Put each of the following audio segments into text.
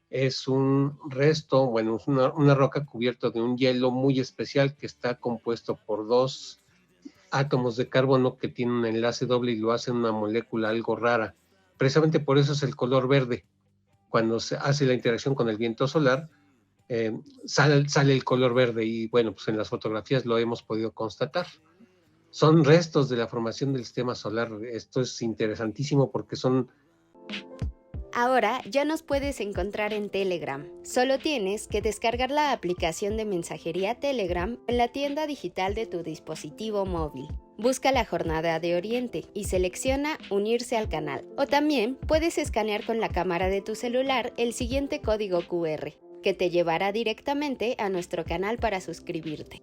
es un resto, bueno, es una roca cubierta de un hielo muy especial que está compuesto por dos átomos de carbono que tienen un enlace doble y lo hacen una molécula algo rara. Precisamente por eso es el color verde. Cuando se hace la interacción con el viento solar, sale el color verde y bueno, pues en las fotografías lo hemos podido constatar. Son restos de la formación del sistema solar. Esto es interesantísimo porque son... Ahora ya nos puedes encontrar en Telegram. Solo tienes que descargar la aplicación de mensajería Telegram en la tienda digital de tu dispositivo móvil. Busca la Jornada de Oriente y selecciona Unirse al canal. O también puedes escanear con la cámara de tu celular el siguiente código QR, que te llevará directamente a nuestro canal para suscribirte.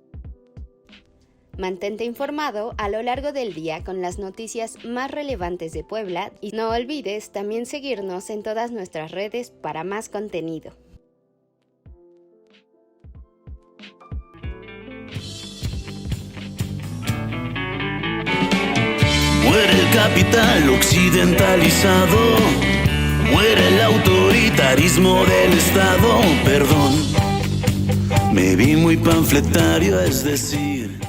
Mantente informado a lo largo del día con las noticias más relevantes de Puebla y no olvides también seguirnos en todas nuestras redes para más contenido. Muere el capital occidentalizado, muere el autoritarismo del Estado, perdón, me vi muy panfletario, es decir...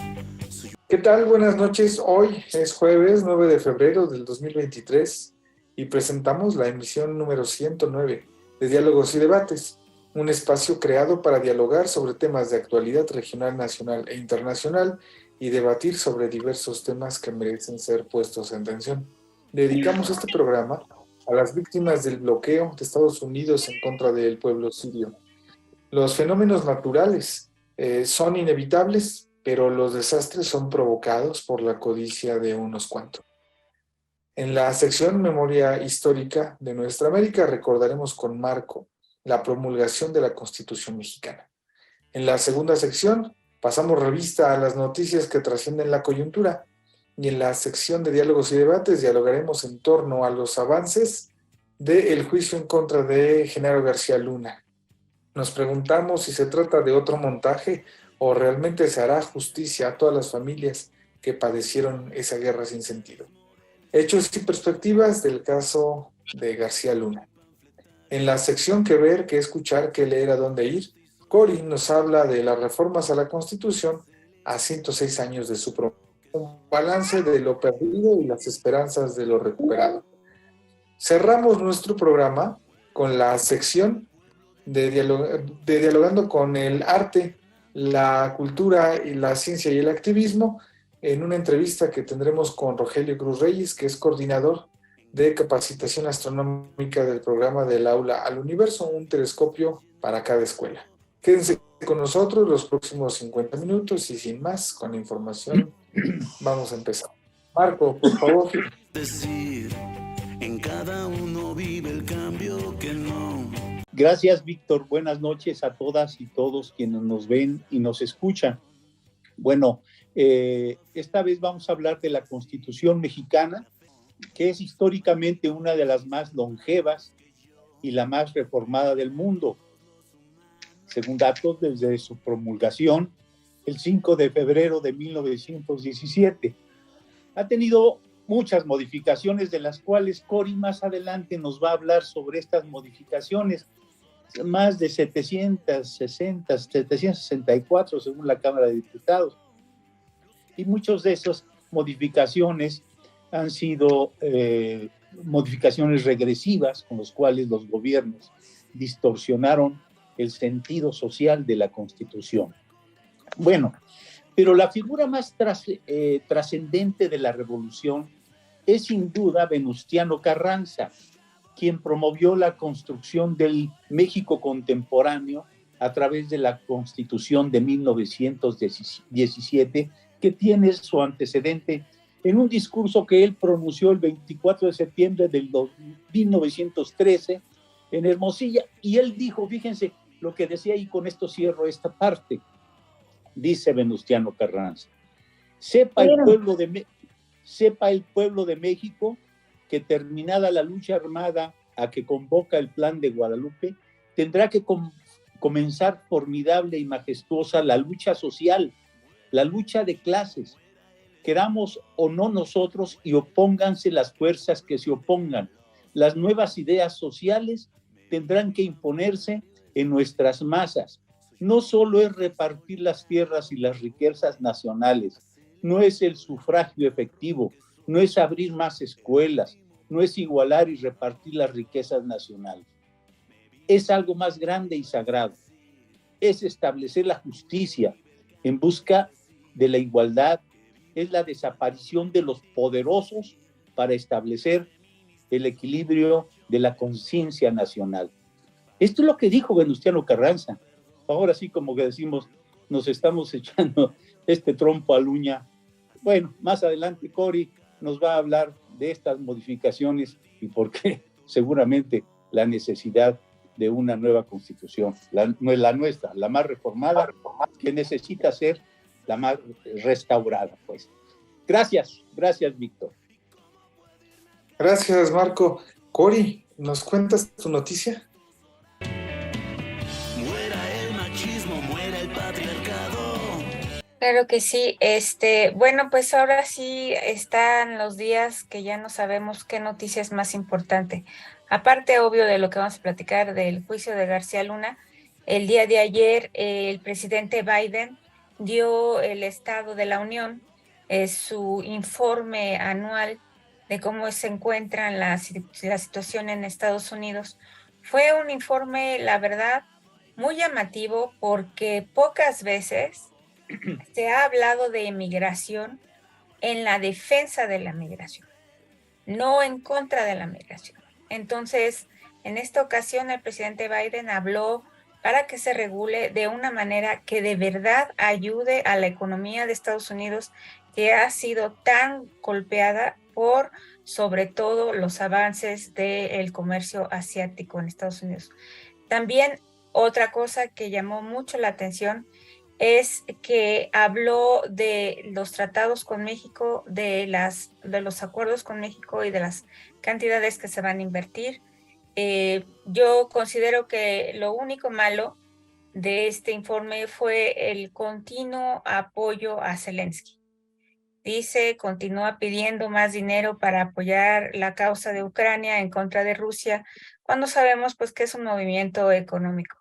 ¿Qué tal? Buenas noches. Hoy es jueves 9 de febrero del 2023 y presentamos la emisión número 109 de Diálogos y Debates, un espacio creado para dialogar sobre temas de actualidad regional, nacional e internacional y debatir sobre diversos temas que merecen ser puestos en tensión. Dedicamos este programa a las víctimas del bloqueo de Estados Unidos en contra del pueblo sirio. Los fenómenos naturales son inevitables, pero los desastres son provocados por la codicia de unos cuantos. En la sección Memoria Histórica de Nuestra América recordaremos con Marco la promulgación de la Constitución mexicana. En la segunda sección pasamos revista a las noticias que trascienden la coyuntura y en la sección de Diálogos y Debates dialogaremos en torno a los avances del juicio en contra de Genaro García Luna. Nos preguntamos si se trata de otro montaje o realmente se hará justicia a todas las familias que padecieron esa guerra sin sentido. Hechos y perspectivas del caso de García Luna. En la sección Que ver, que escuchar, que leer, a dónde ir, Cori nos habla de las reformas a la Constitución a 106 años de su promulgación. Un balance de lo perdido y las esperanzas de lo recuperado. Cerramos nuestro programa con la sección de Dialogando con el Arte, la Cultura y la Ciencia y el Activismo, en una entrevista que tendremos con Rogelio Cruz Reyes, que es coordinador de capacitación astronómica del programa del Aula al Universo, un telescopio para cada escuela. Quédense con nosotros los próximos 50 minutos y sin más, con la información, vamos a empezar. Marco, por favor. Decir, en cada uno vive el cambio que no... Gracias, Víctor. Buenas noches a todas y todos quienes nos ven y nos escuchan. Bueno, esta vez vamos a hablar de la Constitución mexicana, que es históricamente una de las más longevas y la más reformada del mundo. Según datos desde su promulgación, el 5 de febrero de 1917. Ha tenido muchas modificaciones, de las cuales Cori más adelante nos va a hablar sobre estas modificaciones. Más de 764 según la Cámara de Diputados. Y muchas de esas modificaciones han sido modificaciones regresivas, con las cuales los gobiernos distorsionaron el sentido social de la Constitución. Bueno, pero la figura más trascendente de la revolución es sin duda Venustiano Carranza, quien promovió la construcción del México contemporáneo a través de la Constitución de 1917, que tiene su antecedente en un discurso que él pronunció el 24 de septiembre del 1913 en Hermosilla. Y él dijo, fíjense lo que decía, y con esto cierro esta parte, dice Venustiano Carranza: sepa el pueblo de México que, terminada la lucha armada a que convoca el Plan de Guadalupe, tendrá que comenzar formidable y majestuosa la lucha social, la lucha de clases, queramos o no nosotros, y opónganse las fuerzas que se opongan, las nuevas ideas sociales tendrán que imponerse en nuestras masas. No solo es repartir las tierras y las riquezas nacionales, no es el sufragio efectivo, no es abrir más escuelas, no es igualar y repartir las riquezas nacionales. Es algo más grande y sagrado. Es establecer la justicia en busca de la igualdad, es la desaparición de los poderosos para establecer el equilibrio de la conciencia nacional. Esto es lo que dijo Venustiano Carranza. Ahora sí, como que decimos, nos estamos echando este trompo a la uña. Bueno, más adelante Cori nos va a hablar de estas modificaciones y por qué seguramente la necesidad de una nueva constitución, no es la nuestra, la más reformada, que necesita ser la más restaurada, pues. Gracias, Víctor. Gracias, Marco. Cori, ¿nos cuentas tu noticia? Muera el machismo, muera el patriarcado. Claro que sí. Bueno, pues ahora sí están los días que ya no sabemos qué noticia es más importante. Aparte, obvio, de lo que vamos a platicar del juicio de García Luna, el día de ayer el presidente Biden dio el Estado de la Unión, su informe anual de cómo se encuentra la situación en Estados Unidos. Fue un informe, la verdad, muy llamativo porque pocas veces se ha hablado de migración en la defensa de la migración, no en contra de la migración. Entonces, en esta ocasión el presidente Biden habló para que se regule de una manera que de verdad ayude a la economía de Estados Unidos, que ha sido tan golpeada por, sobre todo, los avances del comercio asiático en Estados Unidos. También otra cosa que llamó mucho la atención es que habló de los tratados con México, de los acuerdos con México y de las cantidades que se van a invertir. Yo considero que lo único malo de este informe fue el continuo apoyo a Zelensky. Dice, continúa pidiendo más dinero para apoyar la causa de Ucrania en contra de Rusia, cuando sabemos pues que es un movimiento económico.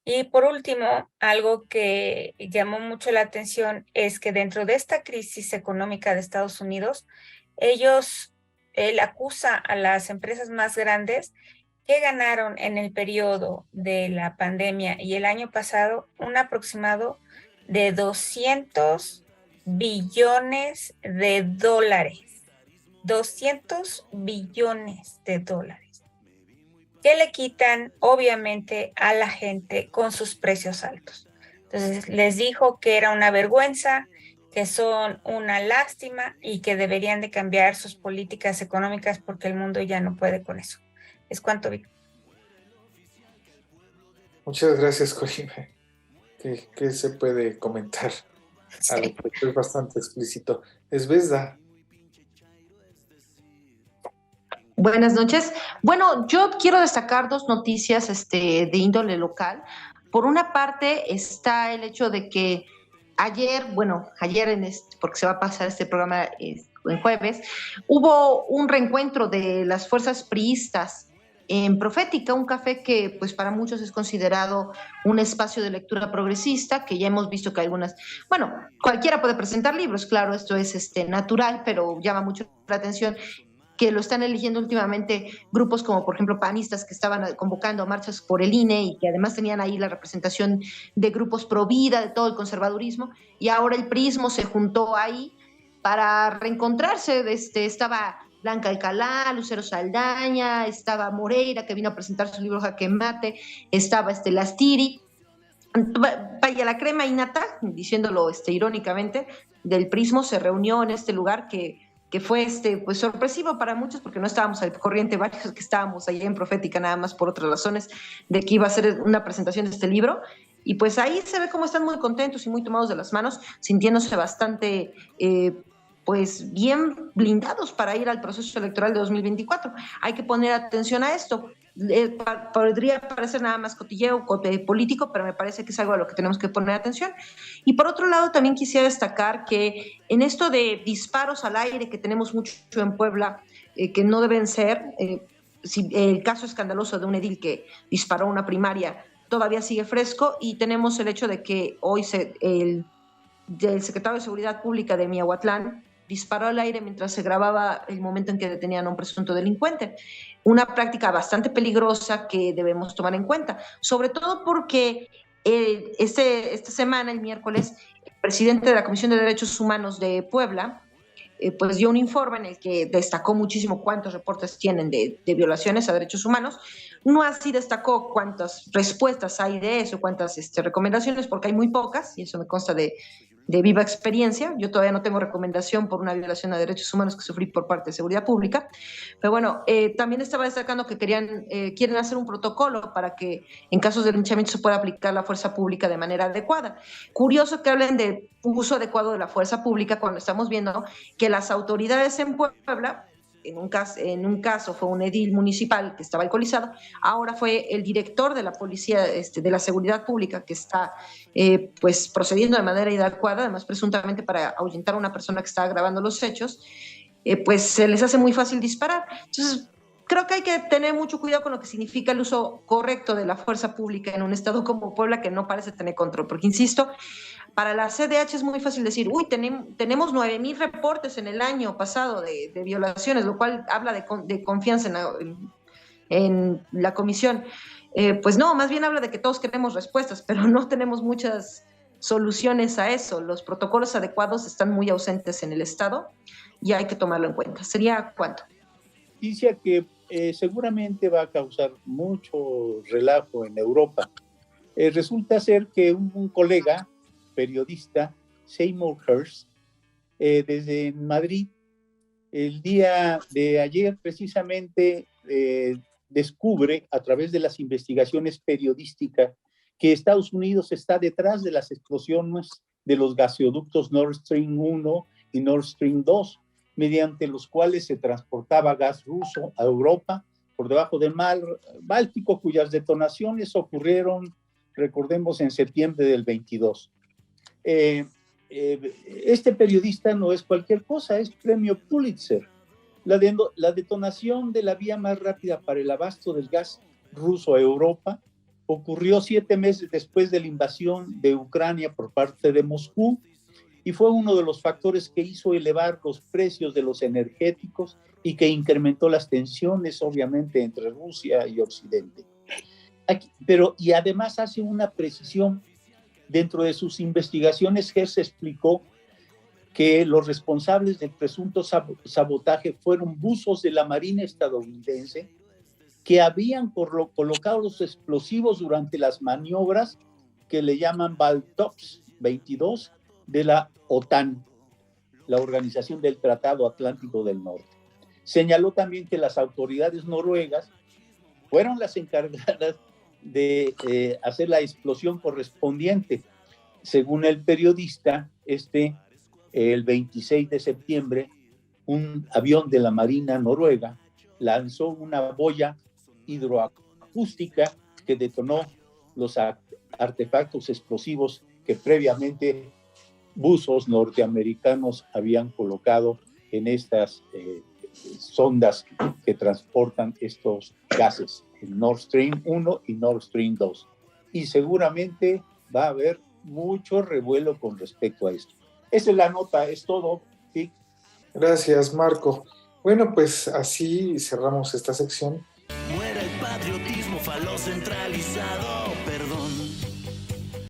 Y por último, algo que llamó mucho la atención es que dentro de esta crisis económica de Estados Unidos, él acusa a las empresas más grandes que ganaron en el periodo de la pandemia y el año pasado un aproximado de 200 billones de dólares. 200 billones de dólares. Que le quitan, obviamente, a la gente con sus precios altos. Entonces, les dijo que era una vergüenza, que son una lástima y que deberían de cambiar sus políticas económicas porque el mundo ya no puede con eso. Es cuanto, Vic. Muchas gracias, Corina. ¿Qué se puede comentar? Sí. Es bastante explícito. Esbesda. Buenas noches. Bueno, yo quiero destacar dos noticias de índole local. Por una parte está el hecho de que ayer porque se va a pasar este programa en jueves, hubo un reencuentro de las fuerzas priistas en Profética, un café que pues para muchos es considerado un espacio de lectura progresista, que ya hemos visto que cualquiera puede presentar libros, claro, esto es natural, pero llama mucho la atención que lo están eligiendo últimamente grupos como, por ejemplo, panistas que estaban convocando marchas por el INE y que además tenían ahí la representación de grupos pro vida, de todo el conservadurismo, y ahora el priismo se juntó ahí para reencontrarse. Estaba Blanca Alcalá, Lucero Saldaña, estaba Moreira, que vino a presentar su libro Jaque Mate, estaba Lastiri, vaya, la crema innata, diciéndolo irónicamente, del priismo se reunió en este lugar que fue pues sorpresivo para muchos porque no estábamos al corriente, varios que estábamos allá en Profética nada más por otras razones de que iba a ser una presentación de este libro, y pues ahí se ve cómo están muy contentos y muy tomados de las manos, sintiéndose bastante pues bien blindados para ir al proceso electoral de 2024. Hay que poner atención a esto. Podría parecer nada más cotilleo político, pero me parece que es algo a lo que tenemos que poner atención. Y por otro lado, también quisiera destacar que en esto de disparos al aire que tenemos mucho en Puebla, que no deben ser, el caso escandaloso de un edil que disparó una primaria todavía sigue fresco, y tenemos el hecho de que hoy el secretario de Seguridad Pública de Miahuatlán disparó al aire mientras se grababa el momento en que detenían a un presunto delincuente. Una práctica bastante peligrosa que debemos tomar en cuenta, sobre todo porque esta semana, el miércoles, el presidente de la Comisión de Derechos Humanos de Puebla pues dio un informe en el que destacó muchísimo cuántos reportes tienen de violaciones a derechos humanos. No así destacó cuántas respuestas hay de eso, cuántas recomendaciones, porque hay muy pocas, y eso me consta de viva experiencia. Yo todavía no tengo recomendación por una violación a derechos humanos que sufrí por parte de Seguridad Pública, pero bueno, también estaba destacando que quieren hacer un protocolo para que en casos de linchamiento se pueda aplicar la fuerza pública de manera adecuada. Curioso que hablen de uso adecuado de la fuerza pública cuando estamos viendo que las autoridades en Puebla, en un caso fue un edil municipal que estaba alcoholizado, ahora fue el director de la policía, de la seguridad pública, que está pues procediendo de manera inadecuada, además presuntamente para ahuyentar a una persona que estaba grabando los hechos, pues se les hace muy fácil disparar. Entonces, creo que hay que tener mucho cuidado con lo que significa el uso correcto de la fuerza pública en un estado como Puebla, que no parece tener control, porque insisto, para la CDH es muy fácil decir, uy, tenemos 9,000 reportes en el año pasado de violaciones, lo cual habla de confianza en la comisión. Pues no, más bien habla de que todos queremos respuestas, pero no tenemos muchas soluciones a eso. Los protocolos adecuados están muy ausentes en el Estado y hay que tomarlo en cuenta. ¿Sería cuánto? Dice que seguramente va a causar mucho relajo en Europa. Resulta ser que un colega periodista, Seymour Hersh, desde Madrid, el día de ayer precisamente descubre a través de las investigaciones periodísticas que Estados Unidos está detrás de las explosiones de los gasoductos Nord Stream 1 y Nord Stream 2, mediante los cuales se transportaba gas ruso a Europa por debajo del mar Báltico, cuyas detonaciones ocurrieron, recordemos, en septiembre del 22. Este periodista no es cualquier cosa, es premio Pulitzer. La detonación de la vía más rápida para el abasto del gas ruso a Europa ocurrió 7 meses después de la invasión de Ucrania por parte de Moscú, y fue uno de los factores que hizo elevar los precios de los energéticos y que incrementó las tensiones, obviamente, entre Rusia y Occidente. Y además hace una precisión. Dentro de sus investigaciones, Hersh explicó que los responsables del presunto sabotaje fueron buzos de la Marina estadounidense que habían colocado los explosivos durante las maniobras que le llaman Baltops 22 de la OTAN, la Organización del Tratado Atlántico del Norte. Señaló también que las autoridades noruegas fueron las encargadas de hacer la explosión correspondiente. Según el periodista, el 26 de septiembre, un avión de la Marina noruega lanzó una boya hidroacústica que detonó los artefactos explosivos que previamente buzos norteamericanos habían colocado en estas sondas que transportan estos gases, el Nord Stream 1 y Nord Stream 2. Y seguramente va a haber mucho revuelo con respecto a esto. Esa es la nota, es todo. ¿Sí? Gracias, Marco. Bueno, pues así cerramos esta sección. Muera el patriotismo falocentralizado, perdón.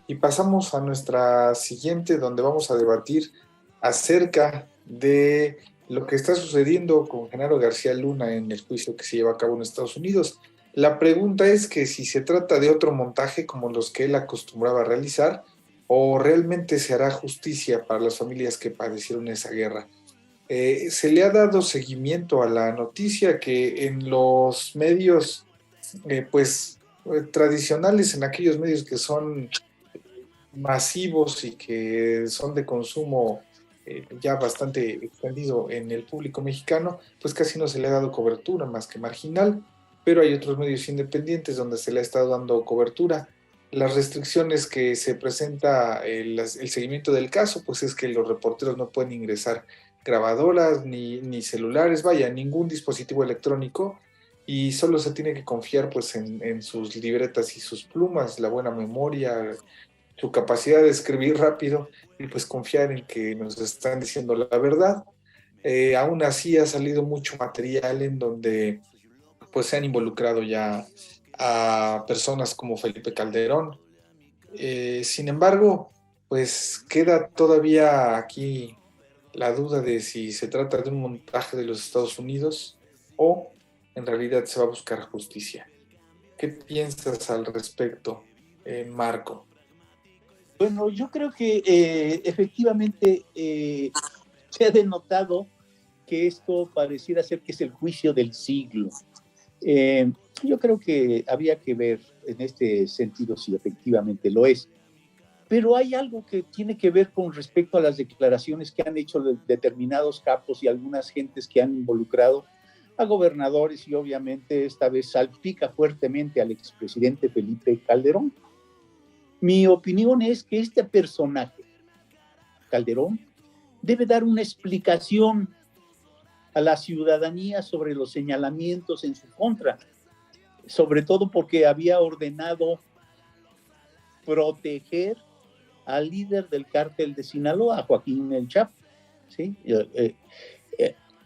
Y pasamos a nuestra siguiente, donde vamos a debatir acerca de lo que está sucediendo con Genaro García Luna en el juicio que se lleva a cabo en Estados Unidos. La pregunta es que si se trata de otro montaje como los que él acostumbraba a realizar, o realmente se hará justicia para las familias que padecieron esa guerra. Se le ha dado seguimiento a la noticia que en los medios tradicionales, en aquellos medios que son masivos y que son de consumo ya bastante extendido en el público mexicano, pues casi no se le ha dado cobertura, más que marginal, pero hay otros medios independientes donde se le ha estado dando cobertura. Las restricciones que se presenta el seguimiento del caso, pues es que los reporteros no pueden ingresar grabadoras ni celulares, vaya, ningún dispositivo electrónico, y solo se tiene que confiar pues en sus libretas y sus plumas, la buena memoria, su capacidad de escribir rápido y pues confiar en que nos están diciendo la verdad. Aún así ha salido mucho material en donde pues se han involucrado ya a personas como Felipe Calderón. Sin embargo, pues queda todavía aquí la duda de si se trata de un montaje de los Estados Unidos o en realidad se va a buscar justicia. ¿Qué piensas al respecto, Marco? Bueno, yo creo que efectivamente se ha denotado que esto pareciera ser que es el juicio del siglo. Yo creo que había que ver en este sentido si efectivamente lo es. Pero hay algo que tiene que ver con respecto a las declaraciones que han hecho determinados capos y algunas gentes que han involucrado a gobernadores y obviamente esta vez salpica fuertemente al expresidente Felipe Calderón. Mi opinión es que este personaje, Calderón, debe dar una explicación a la ciudadanía sobre los señalamientos en su contra, sobre todo porque había ordenado proteger al líder del cártel de Sinaloa, Joaquín El Chapo, ¿sí?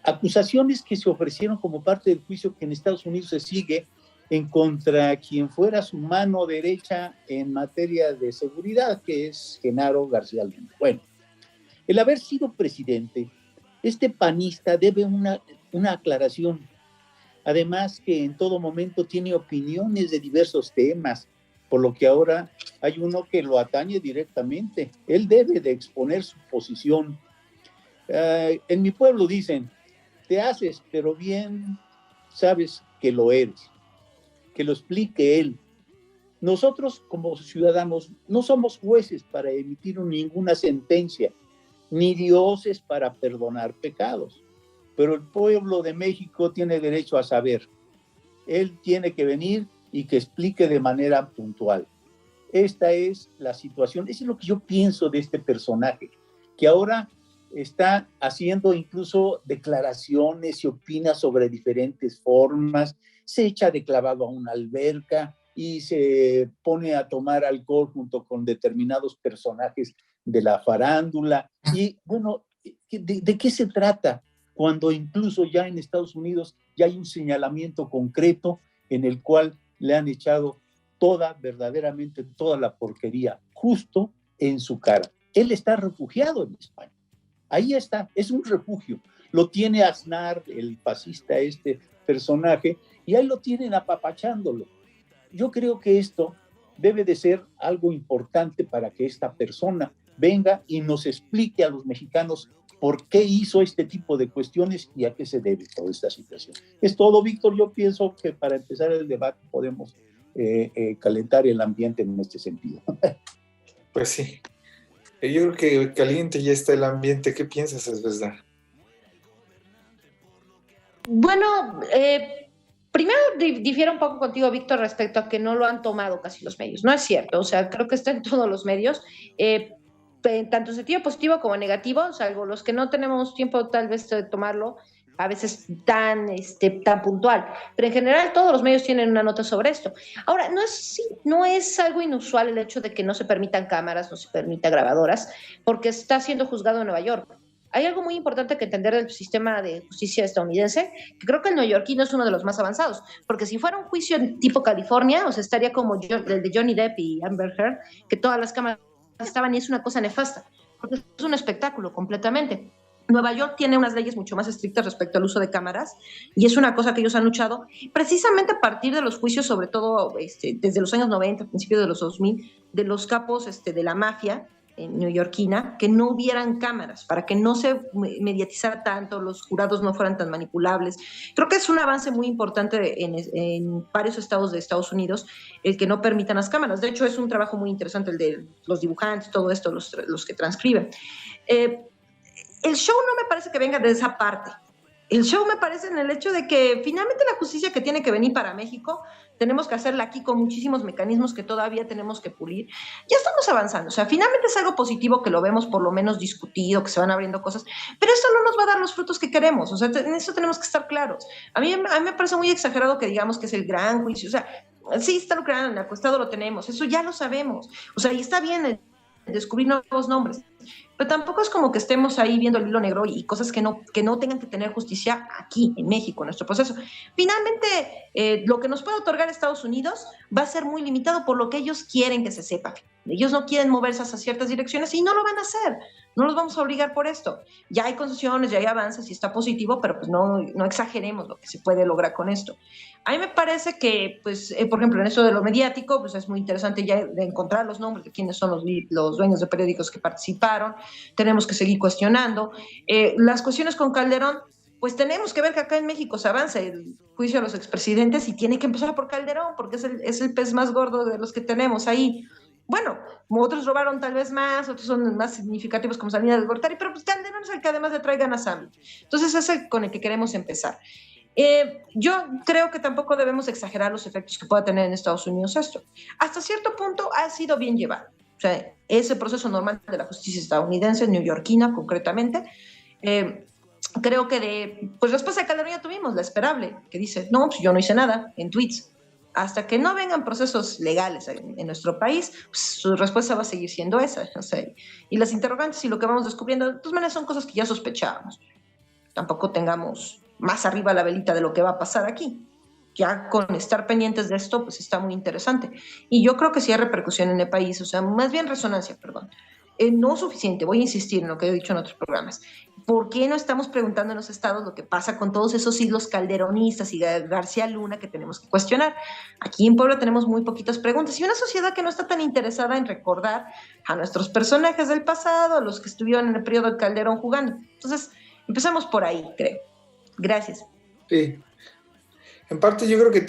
Acusaciones que se ofrecieron como parte del juicio que en Estados Unidos se sigue en contra quien fuera su mano derecha en materia de seguridad, que es Genaro García Luna. Bueno, el haber sido presidente, este panista debe una aclaración. Además que en todo momento tiene opiniones de diversos temas, por lo que ahora hay uno que lo atañe directamente. Él debe de exponer su posición. En mi pueblo dicen, te haces, pero bien sabes que lo eres. Que lo explique él. Nosotros como ciudadanos no somos jueces para emitir ninguna sentencia, ni dioses para perdonar pecados. Pero el pueblo de México tiene derecho a saber. Él tiene que venir y que explique de manera puntual. Esta es la situación, eso es lo que yo pienso de este personaje, que ahora está haciendo incluso declaraciones y opina sobre diferentes formas, se echa de clavado a una alberca y se pone a tomar alcohol junto con determinados personajes de la farándula. Y bueno, ¿de qué se trata? Cuando incluso ya en Estados Unidos ya hay un señalamiento concreto en el cual le han echado verdaderamente toda la porquería justo en su cara. Él está refugiado en España. Ahí está, es un refugio. Lo tiene Aznar, el fascista, este personaje, y ahí lo tienen apapachándolo. Yo creo que esto debe de ser algo importante para que esta persona venga y nos explique a los mexicanos por qué hizo este tipo de cuestiones y a qué se debe toda esta situación. Es todo, Víctor. Yo pienso que para empezar el debate podemos calentar el ambiente en este sentido. Pues sí. Yo creo que caliente ya está el ambiente. ¿Qué piensas, Esvesda? Bueno, primero difiero un poco contigo, Víctor, respecto a que no lo han tomado casi los medios. No es cierto, o sea, creo que está en todos los medios, tanto en sentido positivo como negativo, salvo los que no tenemos tiempo tal vez de tomarlo a veces tan puntual, pero en general todos los medios tienen una nota sobre esto. Ahora, no es algo inusual el hecho de que no se permitan cámaras, no se permitan grabadoras, porque está siendo juzgado en Nueva York. Hay algo muy importante que entender del sistema de justicia estadounidense, que creo que el neoyorquino es uno de los más avanzados, porque si fuera un juicio tipo California, o sea, estaría como el de Johnny Depp y Amber Heard, que todas las cámaras estaban, y es una cosa nefasta, porque es un espectáculo completamente. Nueva York tiene unas leyes mucho más estrictas respecto al uso de cámaras, y es una cosa que ellos han luchado precisamente a partir de los juicios, sobre todo desde los años 90, principios de los 2000, de los capos de la mafia neoyorquina, que no hubieran cámaras, para que no se mediatizara tanto, los jurados no fueran tan manipulables. Creo que es un avance muy importante en varios estados de Estados Unidos el que no permitan las cámaras. De hecho, es un trabajo muy interesante el de los dibujantes, todo esto, los que transcriben. El show no me parece que venga de esa parte. El show me parece en el hecho de que finalmente la justicia que tiene que venir para México tenemos que hacerla aquí con muchísimos mecanismos que todavía tenemos que pulir. Ya estamos avanzando, o sea, finalmente es algo positivo que lo vemos por lo menos discutido, que se van abriendo cosas, pero esto no nos va a dar los frutos que queremos, o sea, en eso tenemos que estar claros. A mí me parece muy exagerado que digamos que es el gran juicio, o sea, sí está lucrando, en el acostado lo tenemos, eso ya lo sabemos, o sea, y está bien descubrir nuevos nombres, pero tampoco es como que estemos ahí viendo el hilo negro y cosas que no tengan que tener justicia aquí, en México, en nuestro proceso. Finalmente, lo que nos puede otorgar Estados Unidos va a ser muy limitado por lo que ellos quieren que se sepa. Ellos no quieren moverse hacia ciertas direcciones y no lo van a hacer. No los vamos a obligar por esto. Ya hay concesiones, ya hay avances y está positivo, pero pues no exageremos lo que se puede lograr con esto. A mí me parece que, pues, por ejemplo, en eso de lo mediático, pues es muy interesante ya de encontrar los nombres de quiénes son los dueños de periódicos que participaron. Tenemos que seguir cuestionando. Las cuestiones con Calderón, pues tenemos que ver que acá en México se avanza el juicio a los expresidentes y tiene que empezar por Calderón, porque es el pez más gordo de los que tenemos ahí. Bueno, otros robaron tal vez más, otros son más significativos como Salinas de Gortari, pero pues Calderón es el que además le trae ganas a mí. Entonces es el con el que queremos empezar. Yo creo que tampoco debemos exagerar los efectos que pueda tener en Estados Unidos esto. Hasta cierto punto ha sido bien llevado. O sea, ese proceso normal de la justicia estadounidense, neoyorquina concretamente, creo que pues respuesta de Calderón ya tuvimos, la esperable, que dice, no, pues yo no hice nada, en tweets. Hasta que no vengan procesos legales en nuestro país, pues, su respuesta va a seguir siendo esa. O sea, y las interrogantes y lo que vamos descubriendo, de todas maneras, son cosas que ya sospechábamos. Tampoco tengamos más arriba la velita de lo que va a pasar aquí. Ya con estar pendientes de esto, pues está muy interesante. Y yo creo que sí hay repercusión en el país, o sea, más bien resonancia, perdón. No suficiente, voy a insistir en lo que he dicho en otros programas. ¿Por qué no estamos preguntando en los estados lo que pasa con todos esos hilos calderonistas y García Luna que tenemos que cuestionar? Aquí en Puebla tenemos muy poquitas preguntas y una sociedad que no está tan interesada en recordar a nuestros personajes del pasado, a los que estuvieron en el periodo de Calderón jugando. Entonces, empezamos por ahí, creo. Gracias. Sí. En parte yo creo que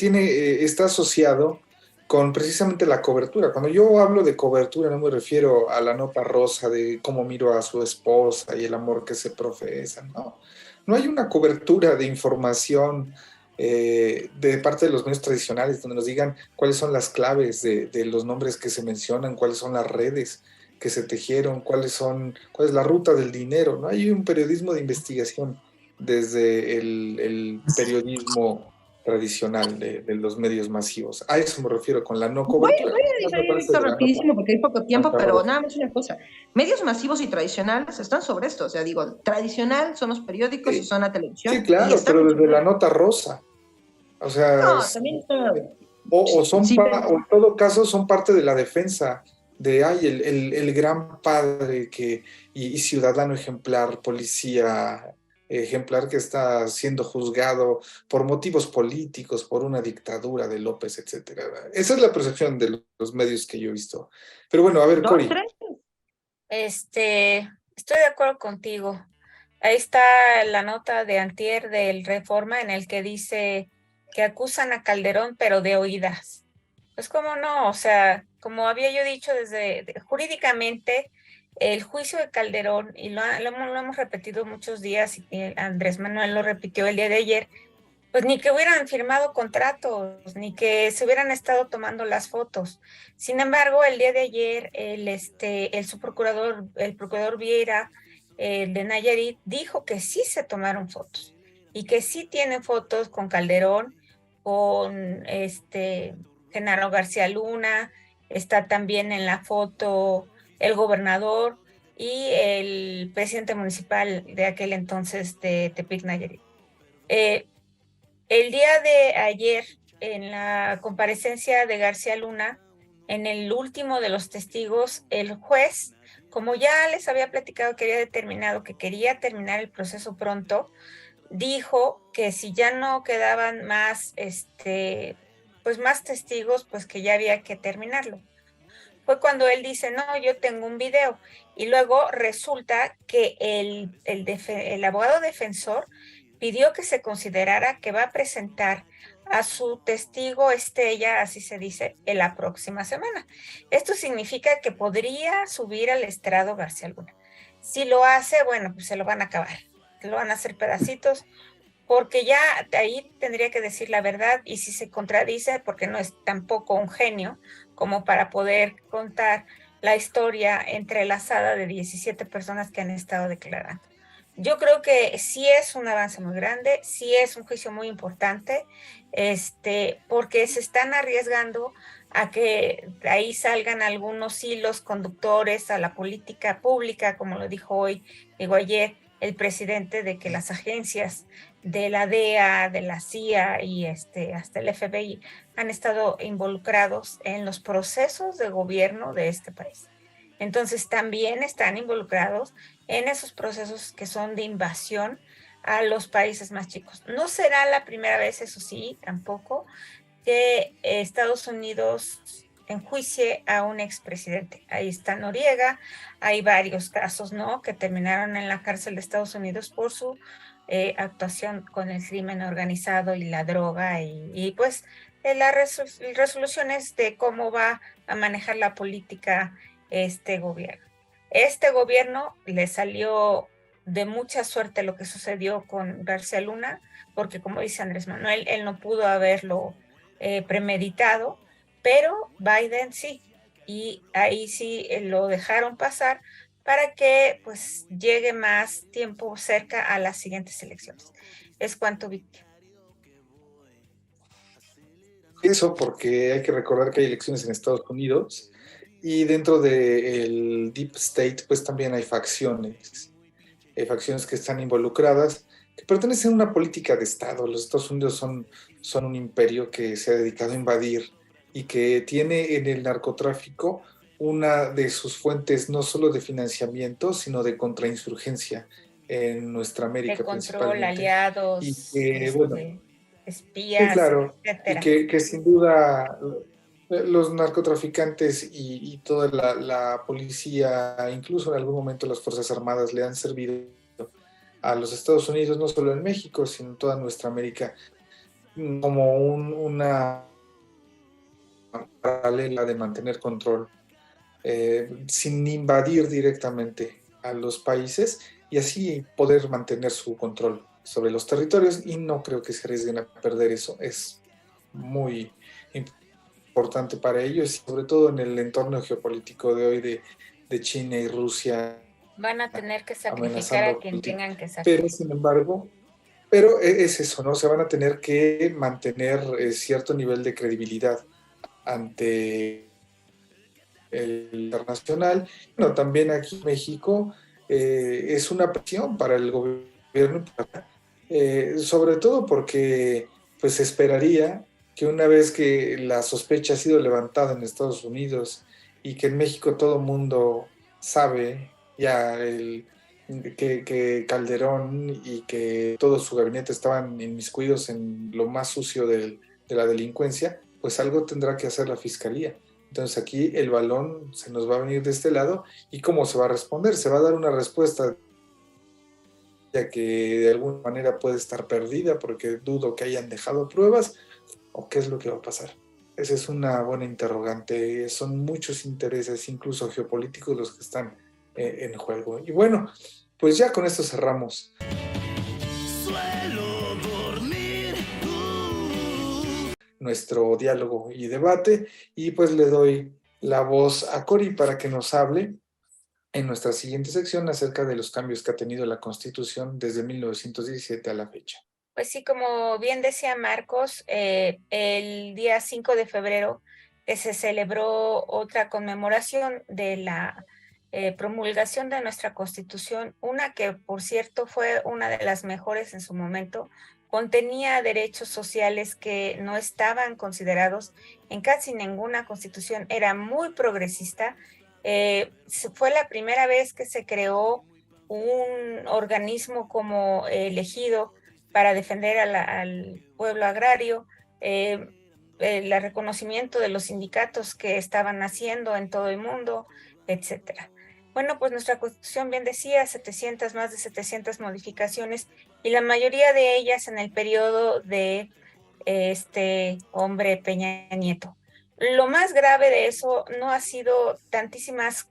está asociado con precisamente la cobertura. Cuando yo hablo de cobertura no me refiero a la nota rosa de cómo miro a su esposa y el amor que se profesa, no. No hay una cobertura de información de parte de los medios tradicionales donde nos digan cuáles son las claves de los nombres que se mencionan, cuáles son las redes que se tejieron, cuál es la ruta del dinero. No hay un periodismo de investigación desde el periodismo tradicional de los medios masivos. A eso me refiero con la no cobertura. Voy a decir esto rapidísimo porque hay poco tiempo, pero nada más una cosa. Medios masivos y tradicionales están sobre esto. O sea, digo, tradicional son los periódicos y son la televisión. Sí, claro, pero desde la nota rosa. O sea, no, también está... o en todo caso son parte de la defensa de el gran padre y ciudadano ejemplar, policía ejemplar que está siendo juzgado por motivos políticos, por una dictadura de López, etcétera. Esa es la percepción de los medios que yo he visto. Pero bueno, a ver, Cori. Estoy de acuerdo contigo. Ahí está la nota de antier del Reforma en el que dice que acusan a Calderón, pero de oídas. Pues cómo no, o sea, como había yo dicho jurídicamente, el juicio de Calderón, y lo hemos repetido muchos días, y Andrés Manuel lo repitió el día de ayer, pues ni que hubieran firmado contratos, ni que se hubieran estado tomando las fotos. Sin embargo, el día de ayer, el procurador Vieira, de Nayarit, dijo que sí se tomaron fotos, y que sí tienen fotos con Calderón, con Genaro García Luna, está también en la foto el gobernador y el presidente municipal de aquel entonces de Tepic, Nayarit. El día de ayer, en la comparecencia de García Luna, en el último de los testigos, el juez, como ya les había platicado que había determinado que quería terminar el proceso pronto, dijo que si ya no quedaban más, pues más testigos, pues que ya había que terminarlo. Fue cuando él dice, no, yo tengo un video. Y luego resulta que el abogado defensor pidió que se considerara que va a presentar a su testigo estrella, así se dice, en la próxima semana. Esto significa que podría subir al estrado García Luna. Si lo hace, bueno, pues se lo van a acabar. Se lo van a hacer pedacitos porque ya ahí tendría que decir la verdad, y si se contradice, porque no es tampoco un genio como para poder contar la historia entrelazada de 17 personas que han estado declarando. Yo creo que sí es un avance muy grande, sí es un juicio muy importante, porque se están arriesgando a que ahí salgan algunos hilos conductores a la política pública, como lo dijo ayer el presidente, de que las agencias de la DEA, de la CIA y hasta el FBI han estado involucrados en los procesos de gobierno de este país. Entonces también están involucrados en esos procesos que son de invasión a los países más chicos. No será la primera vez, eso sí, tampoco, que Estados Unidos enjuicie a un expresidente. Ahí está Noriega, hay varios casos, ¿no?, que terminaron en la cárcel de Estados Unidos por su actuación con el crimen organizado y la droga y pues las resoluciones de cómo va a manejar la política este gobierno. Este gobierno le salió de mucha suerte lo que sucedió con García Luna, porque como dice Andrés Manuel, él no pudo haberlo premeditado, pero Biden sí, y ahí sí lo dejaron pasar para que pues llegue más tiempo cerca a las siguientes elecciones. Es cuanto, Víctor. Eso porque hay que recordar que hay elecciones en Estados Unidos y dentro del Deep State pues también hay facciones que están involucradas, que pertenecen a una política de Estado. Los Estados Unidos son un imperio que se ha dedicado a invadir y que tiene en el narcotráfico una de sus fuentes no solo de financiamiento, sino de contrainsurgencia en nuestra América De control, principalmente. aliados, Y que, bueno, sí, espías, claro, y etcétera. que sin duda los narcotraficantes y toda la policía, incluso en algún momento las Fuerzas Armadas, le han servido a los Estados Unidos, no solo en México, sino en toda nuestra América, como una paralela de mantener control sin invadir directamente a los países y así poder mantener su control sobre los territorios, y no creo que se arriesguen a perder eso. Es muy importante para ellos, y sobre todo en el entorno geopolítico de hoy de China y Rusia Van a tener que sacrificar amenazando a quien tengan que sacrificar. pero sin embargo, pero es eso, ¿no? Se van a tener que mantener cierto nivel de credibilidad ante el internacional. Bueno, también aquí en México es una presión para el gobierno, sobre todo porque pues esperaría que una vez que la sospecha ha sido levantada en Estados Unidos y que en México todo el mundo sabe ya que Calderón y que todo su gabinete estaban inmiscuidos en lo más sucio de la delincuencia, pues algo tendrá que hacer la fiscalía. Entonces aquí el balón se nos va a venir de este lado. ¿Y cómo se va a responder? Se va a dar una respuesta ya que de alguna manera puede estar perdida porque dudo que hayan dejado pruebas, o qué es lo que va a pasar. Esa es una buena interrogante. Son muchos intereses, incluso geopolíticos, los que están en juego. Y bueno, pues ya con esto cerramos. Suelo dormir. Nuestro diálogo y debate, y pues le doy la voz a Cori para que nos hable en nuestra siguiente sección acerca de los cambios que ha tenido la Constitución desde 1917 a la fecha. Pues sí, como bien decía Marcos, el día 5 de febrero se celebró otra conmemoración de la promulgación de nuestra Constitución, una que, por cierto, fue una de las mejores en su momento. Contenía derechos sociales que no estaban considerados en casi ninguna constitución, era muy progresista. Fue la primera vez que se creó un organismo como elegido para defender al pueblo agrario, el reconocimiento de los sindicatos que estaban naciendo en todo el mundo, etcétera. Bueno, pues nuestra Constitución, bien decía, más de 700 modificaciones, y la mayoría de ellas en el periodo de este hombre Peña Nieto. Lo más grave de eso no ha sido tantísimas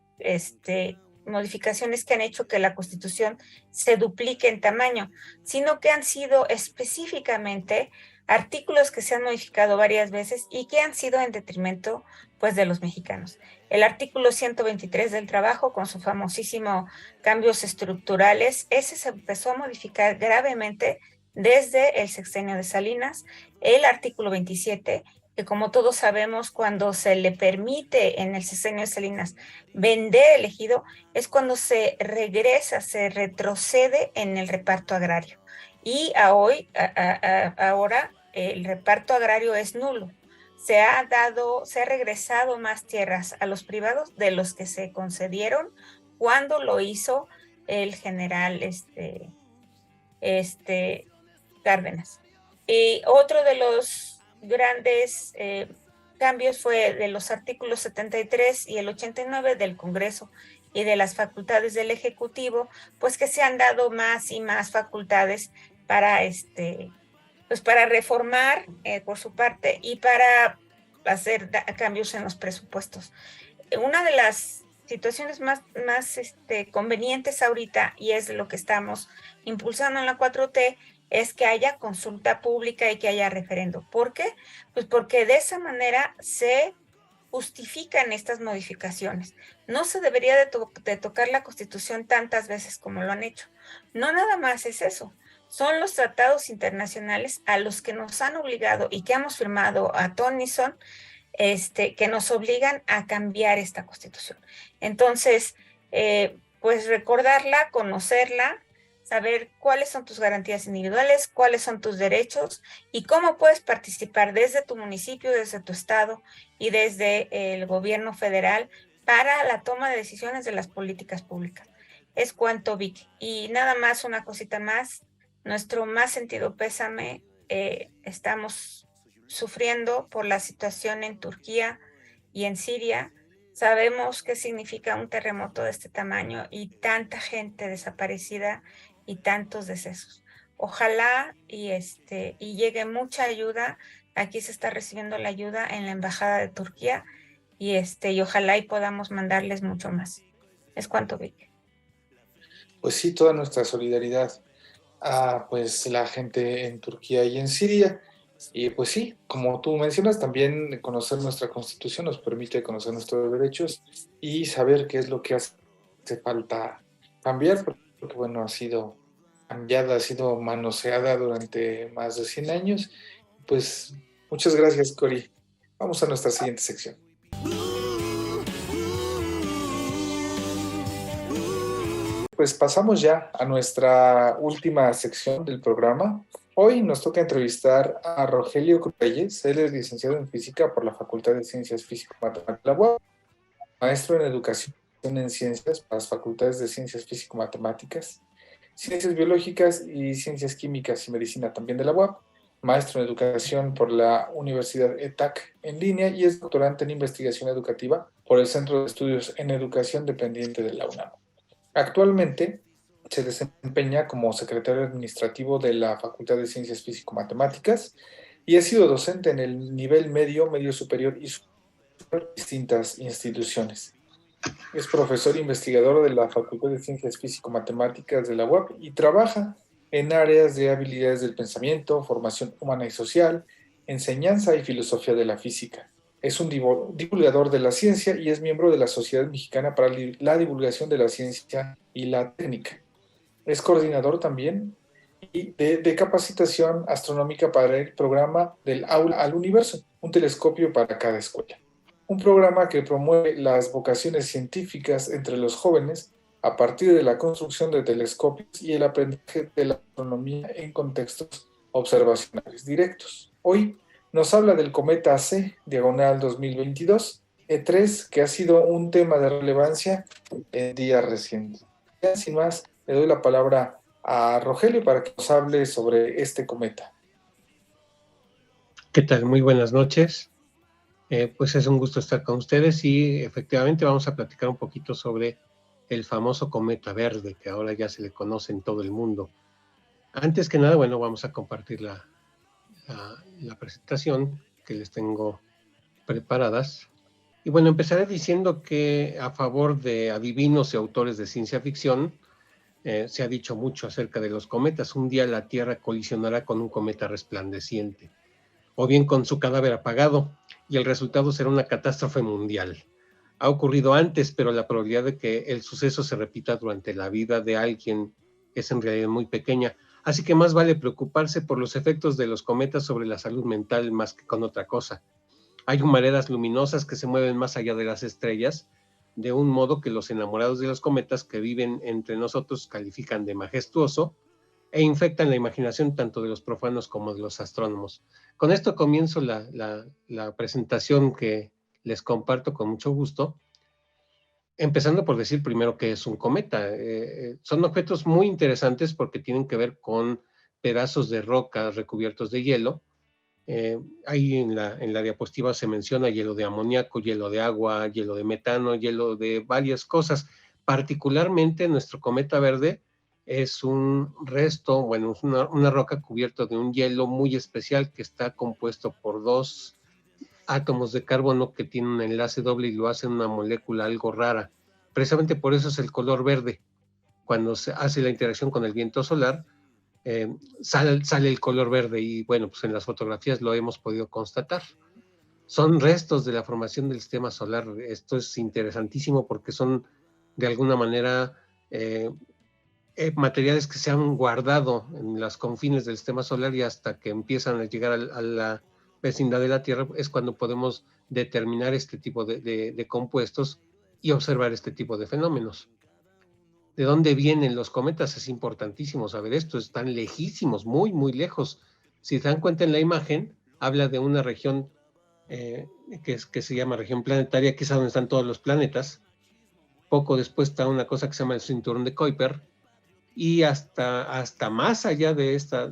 modificaciones que han hecho que la Constitución se duplique en tamaño, sino que han sido específicamente artículos que se han modificado varias veces y que han sido en detrimento, pues, de los mexicanos. El artículo 123 del trabajo, con sus famosísimos cambios estructurales, ese se empezó a modificar gravemente desde el sexenio de Salinas. El artículo 27, que como todos sabemos, cuando se le permite en el sexenio de Salinas vender el ejido, es cuando se regresa, se retrocede en el reparto agrario. Y ahora el reparto agrario es nulo. Se ha regresado más tierras a los privados de los que se concedieron cuando lo hizo el general Cárdenas. Y otro de los grandes cambios fue de los artículos 73 y el 89 del Congreso y de las facultades del Ejecutivo, pues que se han dado más y más facultades para pues para reformar por su parte y para hacer cambios en los presupuestos. Una de las situaciones más convenientes ahorita, y es lo que estamos impulsando en la 4T, es que haya consulta pública y que haya referendo. ¿Por qué? Pues porque de esa manera se justifican estas modificaciones. No se debería de tocar la Constitución tantas veces como lo han hecho. No nada más es eso. Son los tratados internacionales a los que nos han obligado y que hemos firmado a Tonnison, que nos obligan a cambiar esta Constitución. Entonces, pues recordarla, conocerla, saber cuáles son tus garantías individuales, cuáles son tus derechos y cómo puedes participar desde tu municipio, desde tu estado y desde el gobierno federal para la toma de decisiones de las políticas públicas. Es cuanto, Vic. Y nada más, una cosita más. Nuestro más sentido pésame, estamos sufriendo por la situación en Turquía y en Siria. Sabemos qué significa un terremoto de este tamaño y tanta gente desaparecida y tantos decesos. Ojalá y llegue mucha ayuda. Aquí se está recibiendo la ayuda en la Embajada de Turquía y ojalá y podamos mandarles mucho más. Es cuanto, Vic. Pues sí, toda nuestra solidaridad a pues la gente en Turquía y en Siria. Y pues sí, como tú mencionas, también conocer nuestra Constitución nos permite conocer nuestros derechos y saber qué es lo que hace falta cambiar, porque bueno, ha sido cambiada, ha sido manoseada durante más de 100 años. Pues muchas gracias, Cori. Vamos a nuestra siguiente sección. Pues pasamos ya a nuestra última sección del programa. Hoy nos toca entrevistar a Rogelio Cruz Reyes. Él es licenciado en Física por la Facultad de Ciencias Físico-Matemáticas de la UAP, maestro en Educación en Ciencias para las Facultades de Ciencias Físico-Matemáticas, Ciencias Biológicas y Ciencias Químicas y Medicina también de la UAP, maestro en Educación por la Universidad ETAC en línea y es doctorante en Investigación Educativa por el Centro de Estudios en Educación dependiente de la UNAM. Actualmente se desempeña como secretario administrativo de la Facultad de Ciencias Físico-Matemáticas y ha sido docente en el nivel medio, medio superior y superior en distintas instituciones. Es profesor investigador de la Facultad de Ciencias Físico-Matemáticas de la UAP y trabaja en áreas de habilidades del pensamiento, formación humana y social, enseñanza y filosofía de la física. Es un divulgador de la ciencia y es miembro de la Sociedad Mexicana para la Divulgación de la Ciencia y la Técnica. Es coordinador también de capacitación astronómica para el programa del Aula al Universo, un telescopio para cada escuela. Un programa que promueve las vocaciones científicas entre los jóvenes a partir de la construcción de telescopios y el aprendizaje de la astronomía en contextos observacionales directos. Hoy nos habla del cometa C/2022, E3, que ha sido un tema de relevancia en días recientes. Ya, sin más, le doy la palabra a Rogelio para que nos hable sobre este cometa. ¿Qué tal? Muy buenas noches. Pues es un gusto estar con ustedes y efectivamente vamos a platicar un poquito sobre el famoso cometa verde, que ahora ya se le conoce en todo el mundo. Antes que nada, bueno, vamos a compartir la presentación que les tengo preparadas. Y bueno, empezaré diciendo que a favor de adivinos y autores de ciencia ficción, se ha dicho mucho acerca de los cometas. Un día la Tierra colisionará con un cometa resplandeciente, o bien con su cadáver apagado, y el resultado será una catástrofe mundial. Ha ocurrido antes, pero la probabilidad de que el suceso se repita durante la vida de alguien es en realidad muy pequeña. Así que más vale preocuparse por los efectos de los cometas sobre la salud mental más que con otra cosa. Hay humaredas luminosas que se mueven más allá de las estrellas, de un modo que los enamorados de los cometas que viven entre nosotros califican de majestuoso e infectan la imaginación tanto de los profanos como de los astrónomos. Con esto comienzo la presentación que les comparto con mucho gusto, empezando por decir primero qué es un cometa. Son objetos muy interesantes porque tienen que ver con pedazos de roca recubiertos de hielo. Ahí en la diapositiva se menciona hielo de amoníaco, hielo de agua, hielo de metano, hielo de varias cosas. Particularmente nuestro cometa verde es un resto, bueno, es una roca cubierta de un hielo muy especial que está compuesto por dos átomos de carbono que tienen un enlace doble y lo hacen una molécula algo rara. Precisamente por eso es el color verde. Cuando se hace la interacción con el viento solar, sale el color verde y bueno, pues en las fotografías lo hemos podido constatar. Son restos de la formación del sistema solar. Esto es interesantísimo porque son de alguna manera materiales que se han guardado en las confines del sistema solar, y hasta que empiezan a llegar a la vecindad de la Tierra es cuando podemos determinar este tipo de compuestos y observar este tipo de fenómenos. ¿De dónde vienen los cometas? Es importantísimo saber esto. Están lejísimos, muy, muy lejos. Si se dan cuenta en la imagen, habla de una región que se llama región planetaria, que es donde están todos los planetas. Poco después está una cosa que se llama el cinturón de Kuiper, y hasta más allá de esta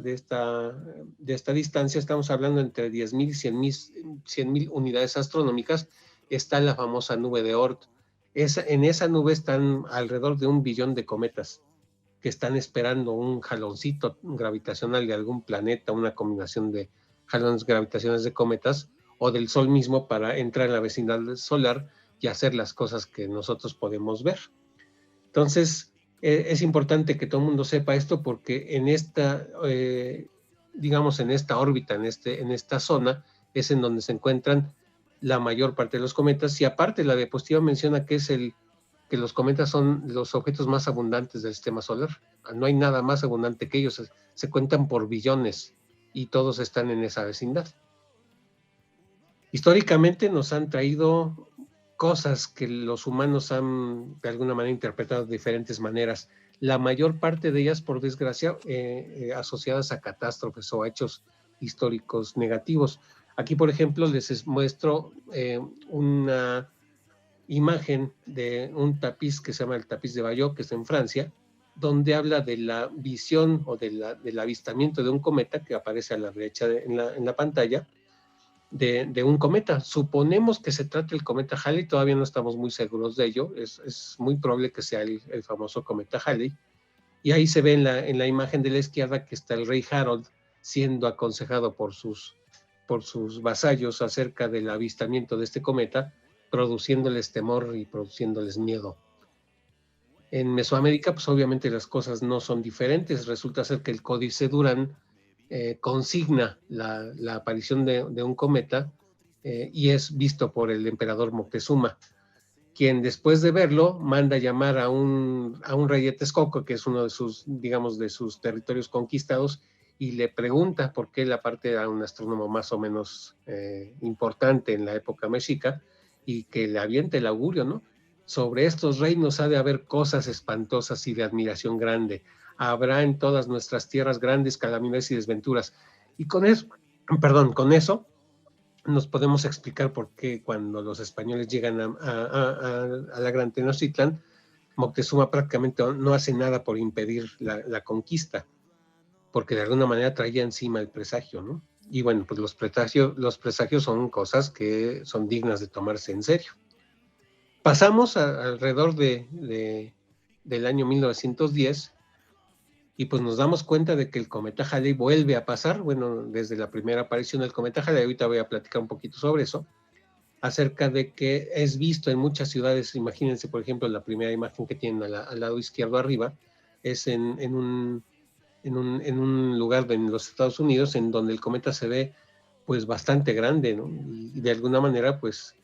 distancia, estamos hablando entre 10.000 y 100.000 unidades astronómicas, está la famosa nube de Oort. En esa nube están alrededor de 1 billón de cometas que están esperando un jaloncito gravitacional de algún planeta, una combinación de jalones gravitacionales de cometas o del Sol mismo para entrar en la vecindad solar y hacer las cosas que nosotros podemos ver. Entonces, es importante que todo el mundo sepa esto porque en esta, digamos, en esta órbita, en esta zona, es en donde se encuentran la mayor parte de los cometas. Y aparte, la diapositiva menciona que que los cometas son los objetos más abundantes del sistema solar. No hay nada más abundante que ellos. Se cuentan por billones y todos están en esa vecindad. Históricamente nos han traído cosas que los humanos han de alguna manera interpretado de diferentes maneras. La mayor parte de ellas, por desgracia, asociadas a catástrofes o a hechos históricos negativos. Aquí, por ejemplo, les muestro una imagen de un tapiz que se llama el tapiz de Bayeux, que es en Francia, donde habla de la visión o del avistamiento de un cometa que aparece a la derecha en la pantalla, de un cometa. Suponemos que se trata del cometa Halley, todavía no estamos muy seguros de ello, es muy probable que sea el famoso cometa Halley, y ahí se ve en la imagen de la izquierda que está el rey Harold siendo aconsejado por sus vasallos acerca del avistamiento de este cometa, produciéndoles temor y produciéndoles miedo. En Mesoamérica, pues obviamente las cosas no son diferentes. Resulta ser que el Códice Durán consigna la aparición de un cometa y es visto por el emperador Moctezuma, quien después de verlo manda llamar a un rey de Texcoco, que es uno de sus, digamos, de sus territorios conquistados, y le pregunta por qué él aparte era un astrónomo más o menos importante en la época mexica, y que le avienta el augurio, ¿no? Sobre estos reinos ha de haber cosas espantosas y de admiración grande. Habrá en todas nuestras tierras grandes calamidades y desventuras. Y con eso nos podemos explicar por qué cuando los españoles llegan a la Gran Tenochtitlán, Moctezuma prácticamente no hace nada por impedir la conquista, porque de alguna manera traía encima el presagio, ¿no? Y bueno, pues los presagios son cosas que son dignas de tomarse en serio. Pasamos alrededor del año 1910 y pues nos damos cuenta de que el cometa Halley vuelve a pasar, bueno, desde la primera aparición del cometa Halley, ahorita voy a platicar un poquito sobre eso, acerca de que es visto en muchas ciudades. Imagínense, por ejemplo, la primera imagen que tienen al lado izquierdo arriba, es en un lugar en los Estados Unidos en donde el cometa se ve pues bastante grande, ¿no? Y de alguna manera pues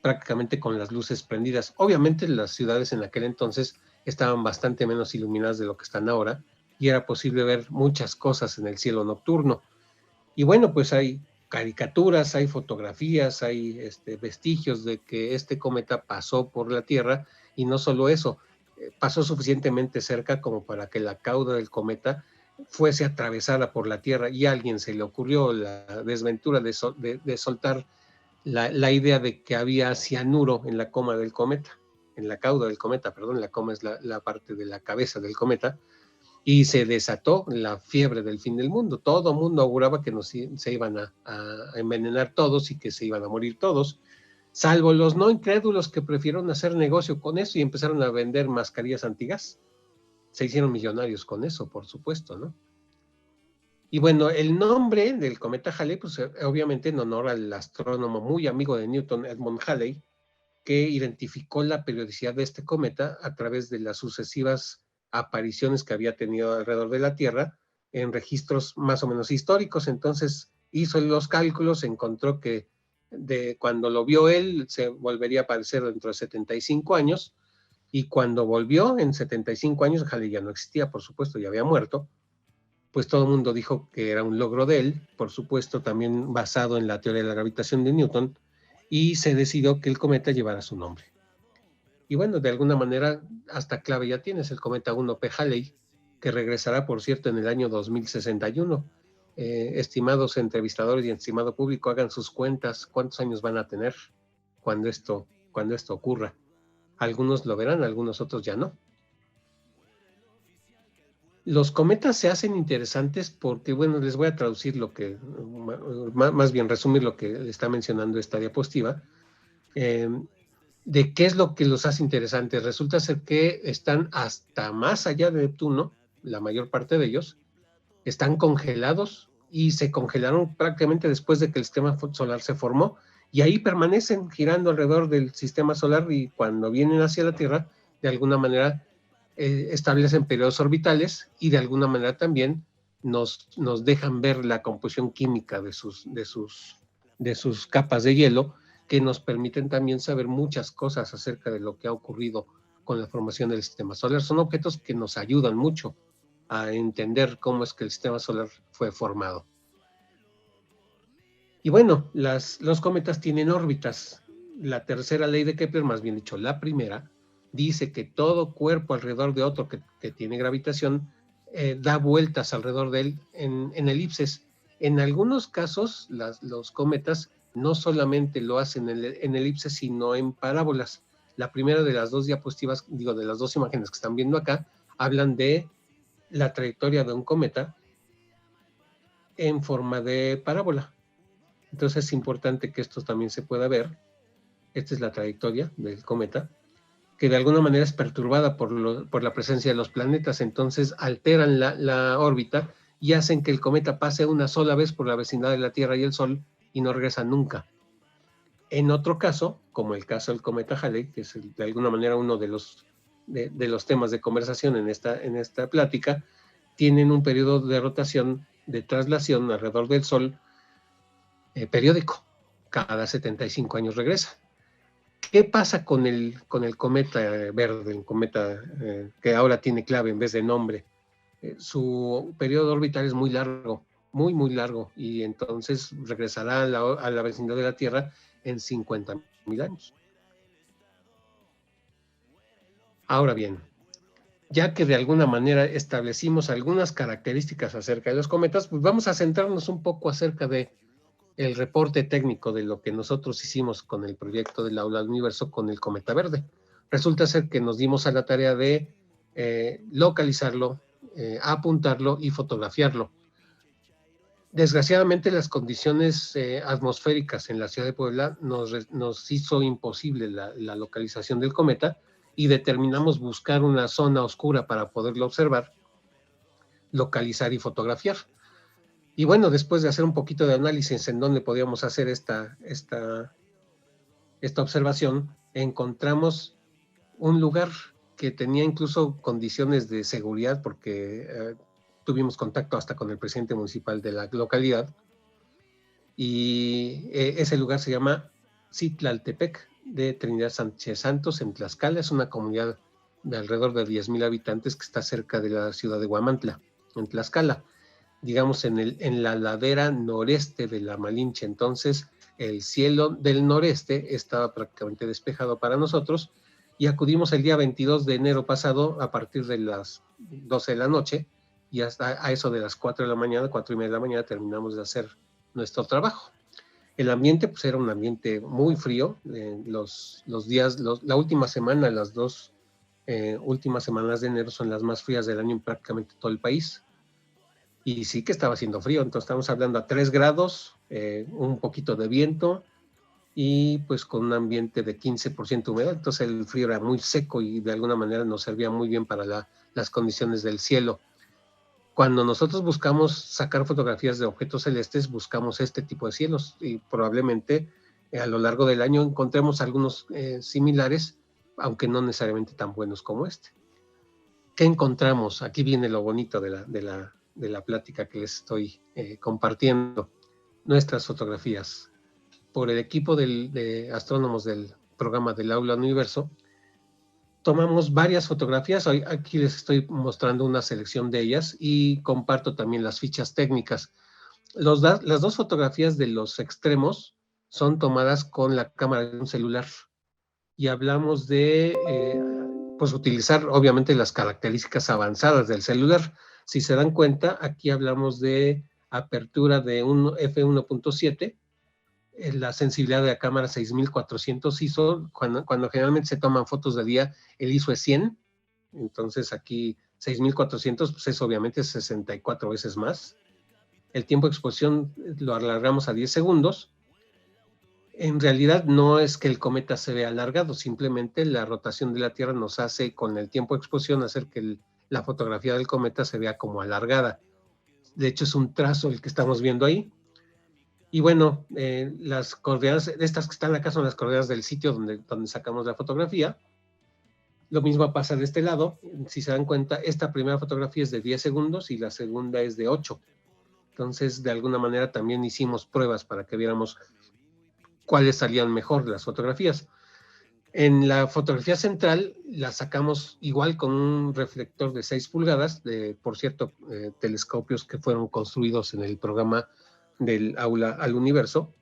prácticamente con las luces prendidas. Obviamente las ciudades en aquel entonces estaban bastante menos iluminadas de lo que están ahora y era posible ver muchas cosas en el cielo nocturno. Y bueno, pues hay caricaturas, hay fotografías, hay vestigios de que este cometa pasó por la Tierra, y no solo eso, pasó suficientemente cerca como para que la cauda del cometa fuese atravesada por la Tierra, y a alguien se le ocurrió la desventura de soltar la idea de que había cianuro en la coma del cometa, en la cauda del cometa, perdón, la coma es la parte de la cabeza del cometa, y se desató la fiebre del fin del mundo. Todo el mundo auguraba que se iban a envenenar todos y que se iban a morir todos, salvo los no incrédulos que prefirieron hacer negocio con eso y empezaron a vender mascarillas antigas. Se hicieron millonarios con eso, por supuesto, ¿no? Y bueno, el nombre del cometa Halley, pues obviamente en honor al astrónomo muy amigo de Newton, Edmund Halley, que identificó la periodicidad de este cometa a través de las sucesivas apariciones que había tenido alrededor de la Tierra en registros más o menos históricos. Entonces hizo los cálculos, encontró que cuando lo vio él se volvería a aparecer dentro de 75 años, y cuando volvió en 75 años, Halley ya no existía, por supuesto, ya había muerto. Pues todo el mundo dijo que era un logro de él, por supuesto también basado en la teoría de la gravitación de Newton, y se decidió que el cometa llevara su nombre. Y bueno, de alguna manera, hasta clave ya tienes, el cometa 1P Halley, que regresará, por cierto, en el año 2061. Estimados entrevistadores y estimado público, hagan sus cuentas, cuántos años van a tener cuando esto ocurra. Algunos lo verán, algunos otros ya no. Los cometas se hacen interesantes porque, bueno, les voy a traducir más bien resumir lo que le está mencionando esta diapositiva. De qué es lo que los hace interesantes. Resulta ser que están hasta más allá de Neptuno, la mayor parte de ellos, están congelados y se congelaron prácticamente después de que el sistema solar se formó, y ahí permanecen girando alrededor del sistema solar, y cuando vienen hacia la Tierra, de alguna manera establecen periodos orbitales, y de alguna manera también nos dejan ver la composición química de sus capas de hielo, que nos permiten también saber muchas cosas acerca de lo que ha ocurrido con la formación del sistema solar. Son objetos que nos ayudan mucho a entender cómo es que el sistema solar fue formado. Y bueno, los cometas tienen órbitas. La tercera ley de Kepler, más bien dicho, la primera, dice que todo cuerpo alrededor de otro que tiene gravitación da vueltas alrededor de él en elipses. En algunos casos, los cometas no solamente lo hacen en elipses, sino en parábolas. La primera de las dos diapositivas, de las dos imágenes que están viendo acá, hablan de la trayectoria de un cometa en forma de parábola. Entonces es importante que esto también se pueda ver. Esta es la trayectoria del cometa, que de alguna manera es perturbada por la presencia de los planetas. Entonces alteran la órbita y hacen que el cometa pase una sola vez por la vecindad de la Tierra y el Sol, y no regresa nunca. En otro caso, como el caso del cometa Halley, que es de alguna manera uno de los temas de conversación en esta plática, tienen un periodo de rotación, de traslación alrededor del Sol periódico. Cada 75 años regresa. ¿Qué pasa con el cometa verde, el cometa que ahora tiene clave en vez de nombre? Su periodo orbital es muy largo, muy, muy largo, y entonces regresará a la vecindad de la Tierra en 50,000 años. Ahora bien, ya que de alguna manera establecimos algunas características acerca de los cometas, pues vamos a centrarnos un poco acerca de el reporte técnico de lo que nosotros hicimos con el proyecto del Aula del Universo con el cometa verde. Resulta ser que nos dimos a la tarea de localizarlo, apuntarlo y fotografiarlo. Desgraciadamente, las condiciones atmosféricas en la ciudad de Puebla nos hizo imposible la localización del cometa, y determinamos buscar una zona oscura para poderlo observar, localizar y fotografiar. Y bueno, después de hacer un poquito de análisis en dónde podíamos hacer esta esta observación, encontramos un lugar que tenía incluso condiciones de seguridad, porque tuvimos contacto hasta con el presidente municipal de la localidad, y ese lugar se llama Citlaltepec de Trinidad Sánchez Santos, en Tlaxcala. Es una comunidad de alrededor de 10,000 habitantes que está cerca de la ciudad de Huamantla, en Tlaxcala, digamos en la ladera noreste de la Malinche. Entonces el cielo del noreste estaba prácticamente despejado para nosotros, y acudimos el día 22 de enero pasado a partir de las 12 de la noche, y hasta a eso de las 4 de la mañana, 4:30 de la mañana, terminamos de hacer nuestro trabajo. El ambiente pues era un ambiente muy frío. Los días, la última semana, las 2 últimas semanas de enero son las más frías del año en prácticamente todo el país, y sí que estaba haciendo frío. Entonces estamos hablando a 3 grados, un poquito de viento, y pues con un ambiente de 15% humedad. Entonces el frío era muy seco y de alguna manera nos servía muy bien para las condiciones del cielo. Cuando nosotros buscamos sacar fotografías de objetos celestes, buscamos este tipo de cielos, y probablemente a lo largo del año encontremos algunos similares, aunque no necesariamente tan buenos como este. ¿Qué encontramos? Aquí viene lo bonito de la plática que les estoy compartiendo. Nuestras fotografías. Por el equipo de astrónomos del programa del Aula Universo, tomamos varias fotografías. Hoy aquí les estoy mostrando una selección de ellas, y comparto también las fichas técnicas. Las 2 fotografías de los extremos son tomadas con la cámara de un celular, y hablamos de pues utilizar obviamente las características avanzadas del celular. Si se dan cuenta, aquí hablamos de apertura de un f1.7, la sensibilidad de la cámara 6400 ISO. Cuando generalmente se toman fotos de día, el ISO es 100, entonces aquí 6400 pues es obviamente 64 veces más. El tiempo de exposición lo alargamos a 10 segundos. En realidad no es que el cometa se vea alargado, simplemente la rotación de la Tierra nos hace, con el tiempo de exposición, hacer que la fotografía del cometa se vea como alargada. De hecho es un trazo el que estamos viendo ahí. Y bueno, las coordenadas, estas que están acá, son las coordenadas del sitio donde sacamos la fotografía. Lo mismo pasa de este lado. Si se dan cuenta, esta primera fotografía es de 10 segundos y la segunda es de 8. Entonces, de alguna manera también hicimos pruebas para que viéramos cuáles salían mejor las fotografías. En la fotografía central la sacamos igual con un reflector de 6 pulgadas, por cierto, telescopios que fueron construidos en el programa del Aula al Universo,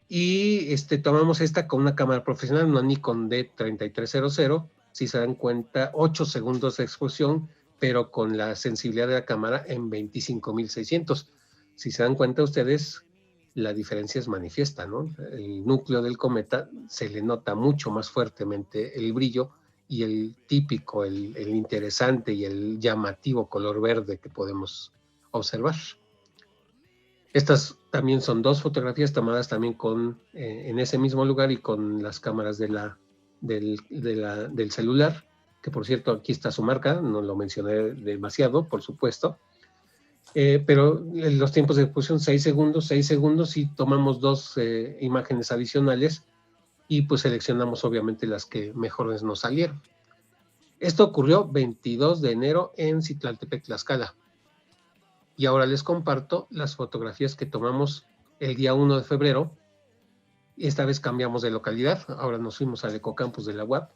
y tomamos esta con una cámara profesional, una Nikon D3300. Si se dan cuenta, 8 segundos de exposición, pero con la sensibilidad de la cámara en 25.600. Si se dan cuenta ustedes, la diferencia es manifiesta, ¿no? El núcleo del cometa se le nota mucho más fuertemente el brillo, y el típico, el interesante y el llamativo color verde que podemos observar. Estas también son 2 fotografías tomadas también en ese mismo lugar y con las cámaras del celular, que por cierto aquí está su marca, no lo mencioné demasiado, por supuesto, pero los tiempos de exposición 6 segundos, y tomamos 2 imágenes adicionales, y pues seleccionamos obviamente las que mejores nos salieron. Esto ocurrió 22 de enero en Citlaltepec, Tlaxcala. Y ahora les comparto las fotografías que tomamos el día 1 de febrero. Esta vez cambiamos de localidad, ahora nos fuimos al Ecocampus de la UAP.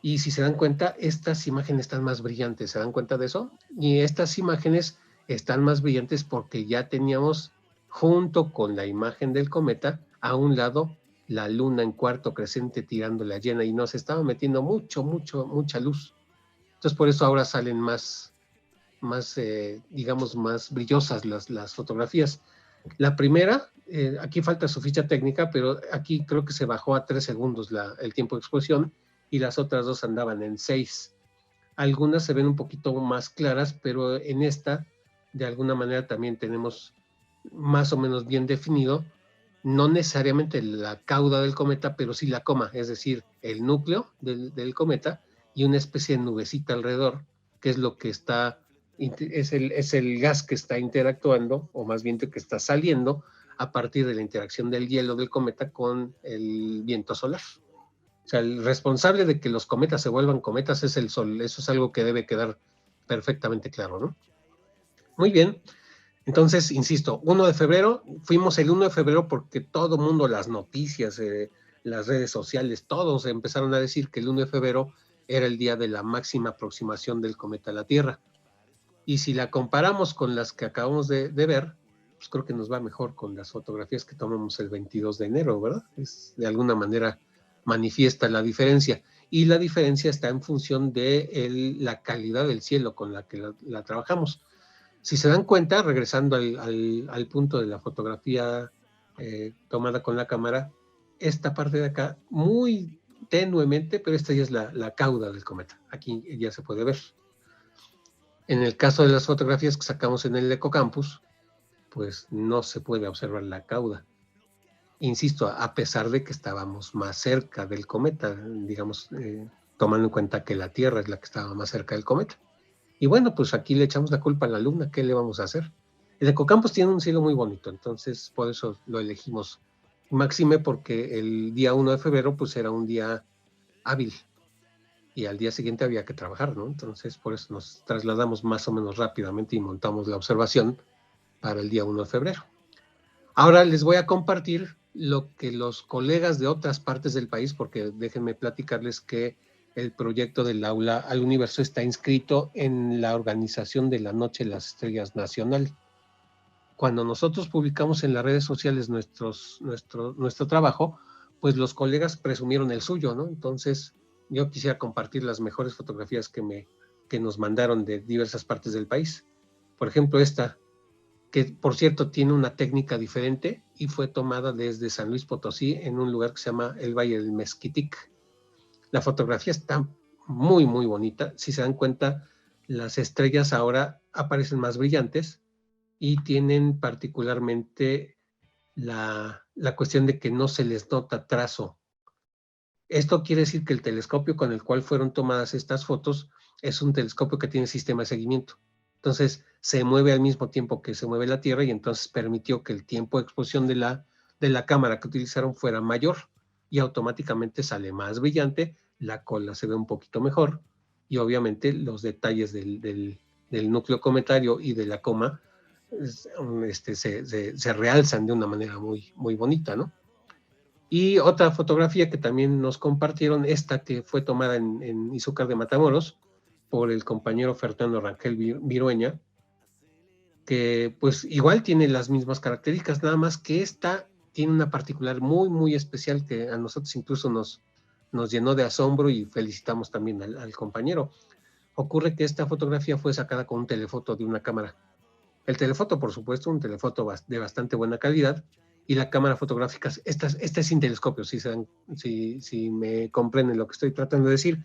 Y si se dan cuenta, estas imágenes están más brillantes. ¿Se dan cuenta de eso? Y estas imágenes están más brillantes porque ya teníamos, junto con la imagen del cometa, a un lado la luna en cuarto creciente tirando la llena, y nos estaba metiendo mucha luz. Entonces por eso ahora salen digamos, más brillosas las fotografías. La primera, aquí falta su ficha técnica, pero aquí creo que se bajó a 3 segundos el tiempo de exposición, y las otras 2 andaban en 6. Algunas se ven un poquito más claras, pero en esta, de alguna manera, también tenemos más o menos bien definido, no necesariamente la cauda del cometa, pero sí la coma, es decir, el núcleo del cometa y una especie de nubecita alrededor, que es lo que es el gas que está interactuando, o más bien que está saliendo a partir de la interacción del hielo del cometa con el viento solar. O sea, el responsable de que los cometas se vuelvan cometas es el Sol. Eso es algo que debe quedar perfectamente claro, ¿no? Muy bien. Entonces, insisto, 1 de febrero, fuimos el 1 de febrero porque todo el mundo, las noticias, las redes sociales, todos empezaron a decir que el 1 de febrero era el día de la máxima aproximación del cometa a la Tierra. Y si la comparamos con las que acabamos de ver, pues creo que nos va mejor con las fotografías que tomamos el 22 de enero, ¿verdad? De alguna manera manifiesta la diferencia. Y la diferencia está en función de la calidad del cielo con la que la trabajamos. Si se dan cuenta, regresando al punto de la fotografía tomada con la cámara, esta parte de acá, muy tenuemente, pero esta ya es la cauda del cometa. Aquí ya se puede ver. En el caso de las fotografías que sacamos en el Ecocampus, pues no se puede observar la cauda. Insisto, a pesar de que estábamos más cerca del cometa, digamos, tomando en cuenta que la Tierra es la que estaba más cerca del cometa. Y bueno, pues aquí le echamos la culpa a la Luna, ¿qué le vamos a hacer? El Ecocampus tiene un cielo muy bonito, entonces por eso lo elegimos. Máxime porque el día 1 de febrero pues era un día hábil y al día siguiente había que trabajar, ¿no? Entonces por eso nos trasladamos más o menos rápidamente y montamos la observación para el día 1 de febrero. Ahora les voy a compartir lo que los colegas de otras partes del país, porque déjenme platicarles que el proyecto del Aula al Universo está inscrito en la organización de la Noche de las Estrellas Nacional. Cuando nosotros publicamos en las redes sociales nuestro trabajo, pues los colegas presumieron el suyo, ¿no? Entonces, yo quisiera compartir las mejores fotografías que nos mandaron de diversas partes del país. Por ejemplo, esta, que por cierto tiene una técnica diferente y fue tomada desde San Luis Potosí en un lugar que se llama el Valle del Mezquitic. La fotografía está muy, muy bonita. Si se dan cuenta, las estrellas ahora aparecen más brillantes y tienen particularmente la cuestión de que no se les nota trazo. Esto quiere decir que el telescopio con el cual fueron tomadas estas fotos es un telescopio que tiene sistema de seguimiento. Entonces, se mueve al mismo tiempo que se mueve la Tierra y entonces permitió que el tiempo de exposición de la cámara que utilizaron fuera mayor. Y automáticamente sale más brillante, la cola se ve un poquito mejor y obviamente los detalles del núcleo cometario y de la coma se realzan de una manera muy, muy bonita, ¿no? Y otra fotografía que también nos compartieron, esta que fue tomada en Izúcar de Matamoros por el compañero Fernando Rangel Virueña, que pues igual tiene las mismas características, nada más que esta tiene una particular muy, muy especial que a nosotros incluso nos llenó de asombro y felicitamos también al compañero. Ocurre que esta fotografía fue sacada con un telefoto de una cámara. El telefoto, por supuesto, un telefoto de bastante buena calidad, y la cámara fotográfica, esta es sin telescopio, si me comprenden lo que estoy tratando de decir.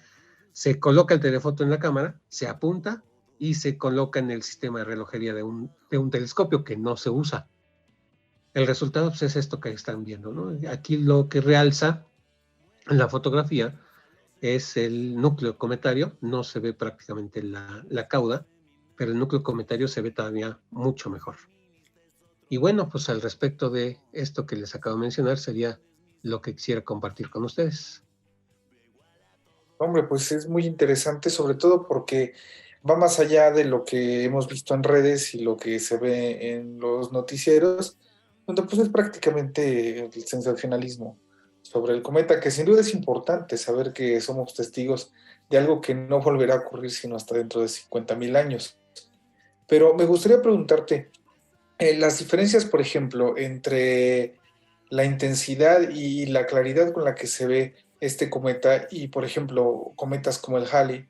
Se coloca el telefoto en la cámara, se apunta y se coloca en el sistema de relojería de un telescopio que no se usa. El resultado pues, es esto que están viendo, ¿no? Aquí lo que realza en la fotografía es el núcleo cometario, no se ve prácticamente la cauda, pero el núcleo cometario se ve todavía mucho mejor. Y bueno, pues al respecto de esto que les acabo de mencionar, sería lo que quisiera compartir con ustedes. Hombre, pues es muy interesante, sobre todo porque va más allá de lo que hemos visto en redes y lo que se ve en los noticieros, donde pues es prácticamente el sensacionalismo sobre el cometa, que sin duda es importante saber que somos testigos de algo que no volverá a ocurrir sino hasta dentro de 50,000 años. Pero me gustaría preguntarte, las diferencias, por ejemplo, entre la intensidad y la claridad con la que se ve este cometa y, por ejemplo, cometas como el Halley,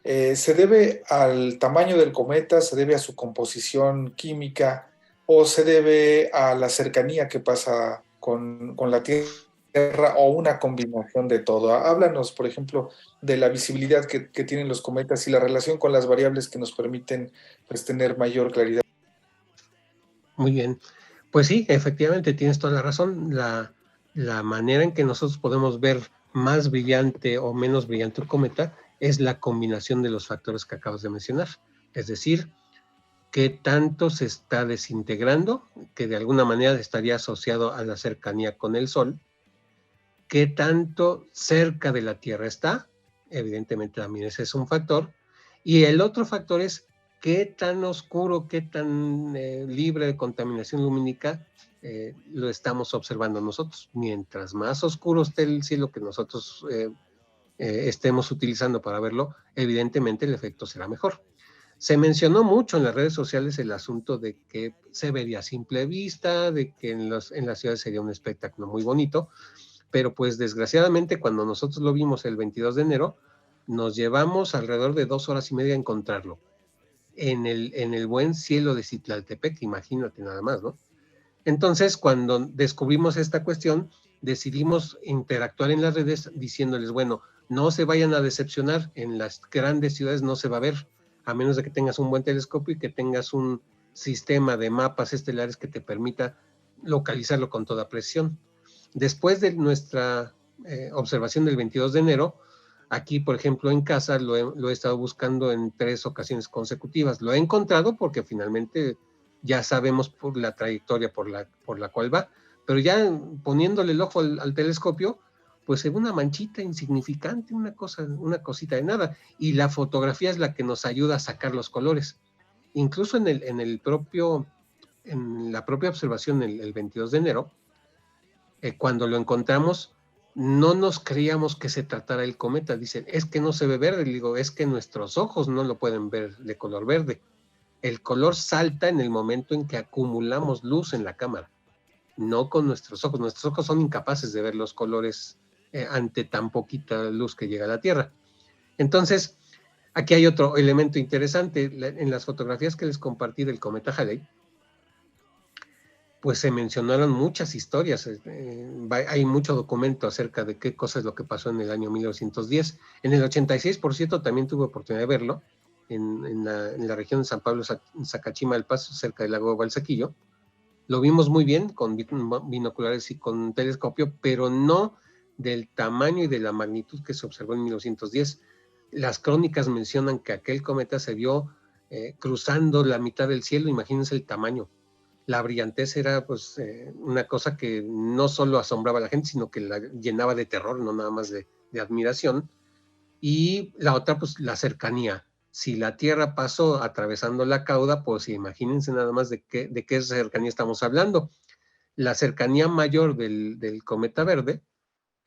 ¿se debe al tamaño del cometa, se debe a su composición química o se debe a la cercanía que pasa con la Tierra o una combinación de todo? Háblanos, por ejemplo, de la visibilidad que tienen los cometas y la relación con las variables que nos permiten pues, tener mayor claridad. Muy bien. Pues sí, efectivamente, tienes toda la razón. La manera en que nosotros podemos ver más brillante o menos brillante un cometa es la combinación de los factores que acabas de mencionar. Es decir, qué tanto se está desintegrando, que de alguna manera estaría asociado a la cercanía con el Sol, qué tanto cerca de la Tierra está, evidentemente también ese es un factor, y el otro factor es qué tan oscuro, qué tan libre de contaminación lumínica lo estamos observando nosotros. Mientras más oscuro esté el cielo que nosotros estemos utilizando para verlo, evidentemente el efecto será mejor. Se mencionó mucho en las redes sociales el asunto de que se vería a simple vista, de que en las ciudades sería un espectáculo muy bonito, pero pues desgraciadamente cuando nosotros lo vimos el 22 de enero, nos llevamos alrededor de 2 horas y media a encontrarlo en el buen cielo de Citlaltepec, imagínate nada más, ¿no? Entonces, cuando descubrimos esta cuestión, decidimos interactuar en las redes diciéndoles, bueno, no se vayan a decepcionar, en las grandes ciudades no se va a ver, a menos de que tengas un buen telescopio y que tengas un sistema de mapas estelares que te permita localizarlo con toda precisión. Después de nuestra observación del 22 de enero, aquí, por ejemplo, en casa lo he estado buscando en 3 ocasiones consecutivas. Lo he encontrado porque finalmente ya sabemos por la trayectoria por la cual va, pero ya poniéndole el ojo al telescopio, pues se ve una manchita insignificante, una cosita de nada, y la fotografía es la que nos ayuda a sacar los colores. Incluso en la propia observación el 22 de enero, cuando lo encontramos, no nos creíamos que se tratara el cometa. Dicen, es que no se ve verde. Le digo, es que nuestros ojos no lo pueden ver de color verde. El color salta en el momento en que acumulamos luz en la cámara, no con nuestros ojos. Nuestros ojos son incapaces de ver los colores ante tan poquita luz que llega a la Tierra. Entonces, aquí hay otro elemento interesante. En las fotografías que les compartí del cometa Halley, pues se mencionaron muchas historias, hay mucho documento acerca de qué cosa es lo que pasó en el año 1910. En el 86, por cierto, también tuve oportunidad de verlo, en la región de San Pablo, Zacachima del Paso, cerca del lago Balsaquillo. Lo vimos muy bien con binoculares y con telescopio, pero no del tamaño y de la magnitud que se observó en 1910. Las crónicas mencionan que aquel cometa se vio cruzando la mitad del cielo. Imagínense el tamaño. La brillantez era pues una cosa que no solo asombraba a la gente, sino que la llenaba de terror, no nada más de admiración. Y la otra, pues la cercanía. Si la Tierra pasó atravesando la cauda, pues imagínense nada más de qué cercanía estamos hablando. La cercanía mayor del cometa verde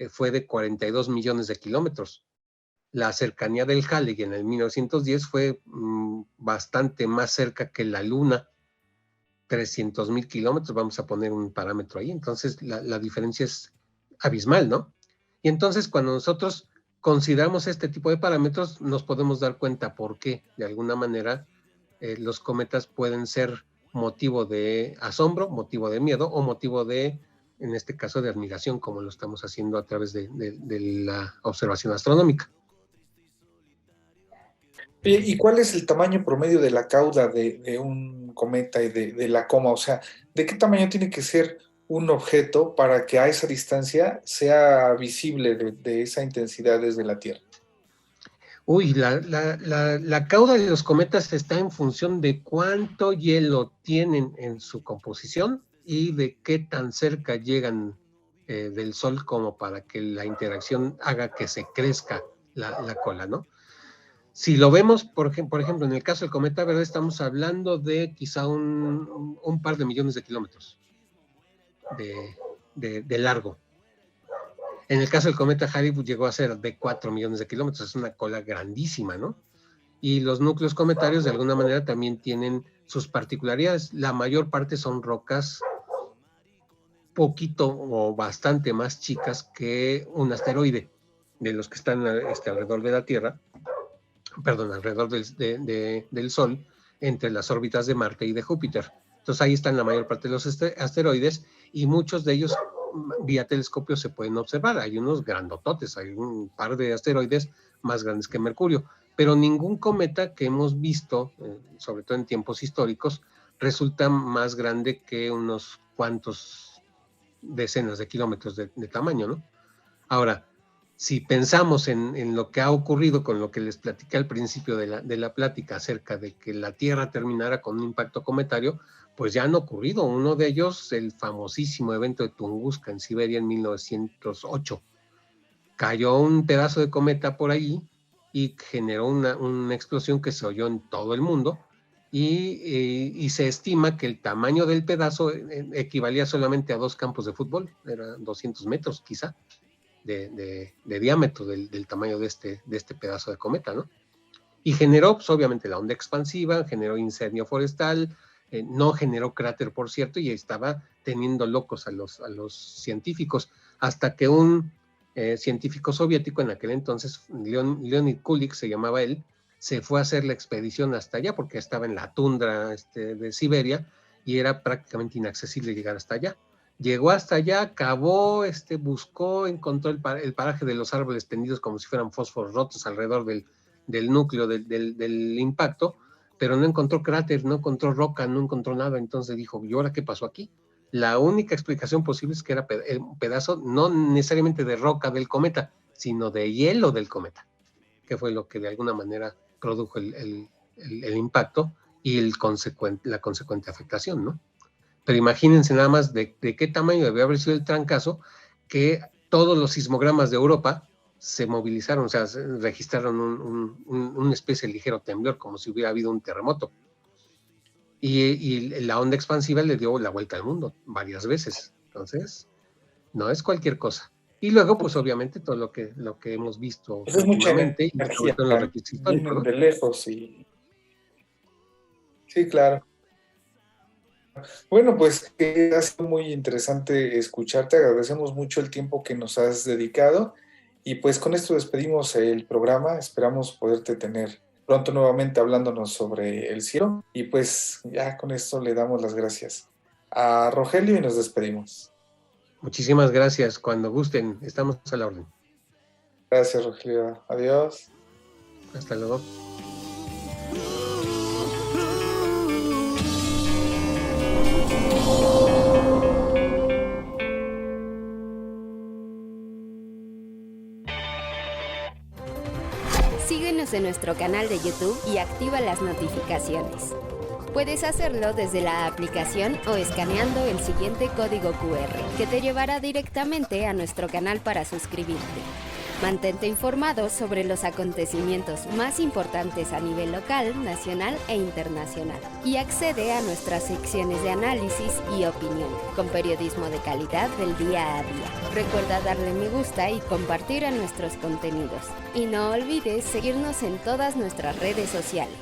fue de 42 millones de kilómetros. La cercanía del Halley en el 1910 fue bastante más cerca que la Luna, 300,000 kilómetros, vamos a poner un parámetro ahí. Entonces la diferencia es abismal, ¿no? Y entonces cuando nosotros consideramos este tipo de parámetros, nos podemos dar cuenta por qué, de alguna manera, los cometas pueden ser motivo de asombro, motivo de miedo o motivo de, en este caso, de admiración, como lo estamos haciendo a través de la observación astronómica. ¿Y cuál es el tamaño promedio de la cauda de un cometa y de la coma? O sea, ¿de qué tamaño tiene que ser un objeto para que a esa distancia sea visible de esa intensidad desde la Tierra? Uy, la cauda de los cometas está en función de cuánto hielo tienen en su composición y de qué tan cerca llegan del Sol como para que la interacción haga que se crezca la cola, ¿no? Si lo vemos, por ejemplo, en el caso del cometa verde, estamos hablando de quizá un par de millones de kilómetros de largo. En el caso del cometa Halley llegó a ser de 4 millones de kilómetros, es una cola grandísima, ¿no? Y los núcleos cometarios de alguna manera también tienen sus particularidades. La mayor parte son rocas poquito o bastante más chicas que un asteroide, de los que están alrededor de la Tierra, perdón, alrededor del Sol, entre las órbitas de Marte y de Júpiter. Entonces ahí están la mayor parte de los asteroides y muchos de ellos vía telescopio se pueden observar. Hay unos grandototes, hay un par de asteroides más grandes que Mercurio, pero ningún cometa que hemos visto, sobre todo en tiempos históricos, resulta más grande que unos cuantos decenas de kilómetros de tamaño, ¿no? Ahora, Si pensamos en lo que ha ocurrido con lo que les platiqué al principio de la plática acerca de que la Tierra terminara con un impacto cometario, pues ya han ocurrido. Uno de ellos, el famosísimo evento de Tunguska en Siberia en 1908. Cayó un pedazo de cometa por ahí y generó una explosión que se oyó en todo el mundo, y se estima que el tamaño del pedazo equivalía solamente a 2 campos de fútbol, era 200 metros quizá, de diámetro del tamaño de este pedazo de cometa, ¿no? Y generó, pues, obviamente, la onda expansiva, generó incendio forestal, no generó cráter, por cierto, y estaba teniendo locos a los científicos, hasta que un científico soviético en aquel entonces, Leonid Kulik se llamaba él, se fue a hacer la expedición hasta allá, porque estaba en la tundra de Siberia, y era prácticamente inaccesible llegar hasta allá. Llegó hasta allá, cavó, buscó, encontró el paraje de los árboles tendidos como si fueran fósforos rotos alrededor del núcleo del impacto, pero no encontró cráter, no encontró roca, no encontró nada. Entonces dijo, ¿y ahora qué pasó aquí? La única explicación posible es que era un pedazo no necesariamente de roca del cometa, sino de hielo del cometa, que fue lo que de alguna manera produjo el impacto y la consecuente afectación, ¿no? Pero imagínense nada más de qué tamaño debió haber sido el trancazo, que todos los sismogramas de Europa se movilizaron, o sea, registraron una especie de ligero temblor, como si hubiera habido un terremoto. Y la onda expansiva le dio la vuelta al mundo varias veces. Entonces, no es cualquier cosa. Y luego, pues obviamente, todo lo que hemos visto Eso es mucha últimamente, y energía, sobre todo en los registros históricos, ¿no? de lejos, y sí, claro. Bueno, pues ha sido muy interesante escucharte, agradecemos mucho el tiempo que nos has dedicado, y pues con esto despedimos el programa, esperamos poderte tener pronto nuevamente hablándonos sobre el cielo, y pues ya con esto le damos las gracias a Rogelio y nos despedimos. Muchísimas gracias, cuando gusten, estamos a la orden. Gracias, Rogelio, adiós. Hasta luego. Síguenos en nuestro canal de YouTube y activa las notificaciones. Puedes hacerlo desde la aplicación o escaneando el siguiente código QR, que te llevará directamente a nuestro canal para suscribirte. Mantente informado sobre los acontecimientos más importantes a nivel local, nacional e internacional. Y accede a nuestras secciones de análisis y opinión, con periodismo de calidad del día a día. Recuerda darle me gusta y compartir a nuestros contenidos. Y no olvides seguirnos en todas nuestras redes sociales.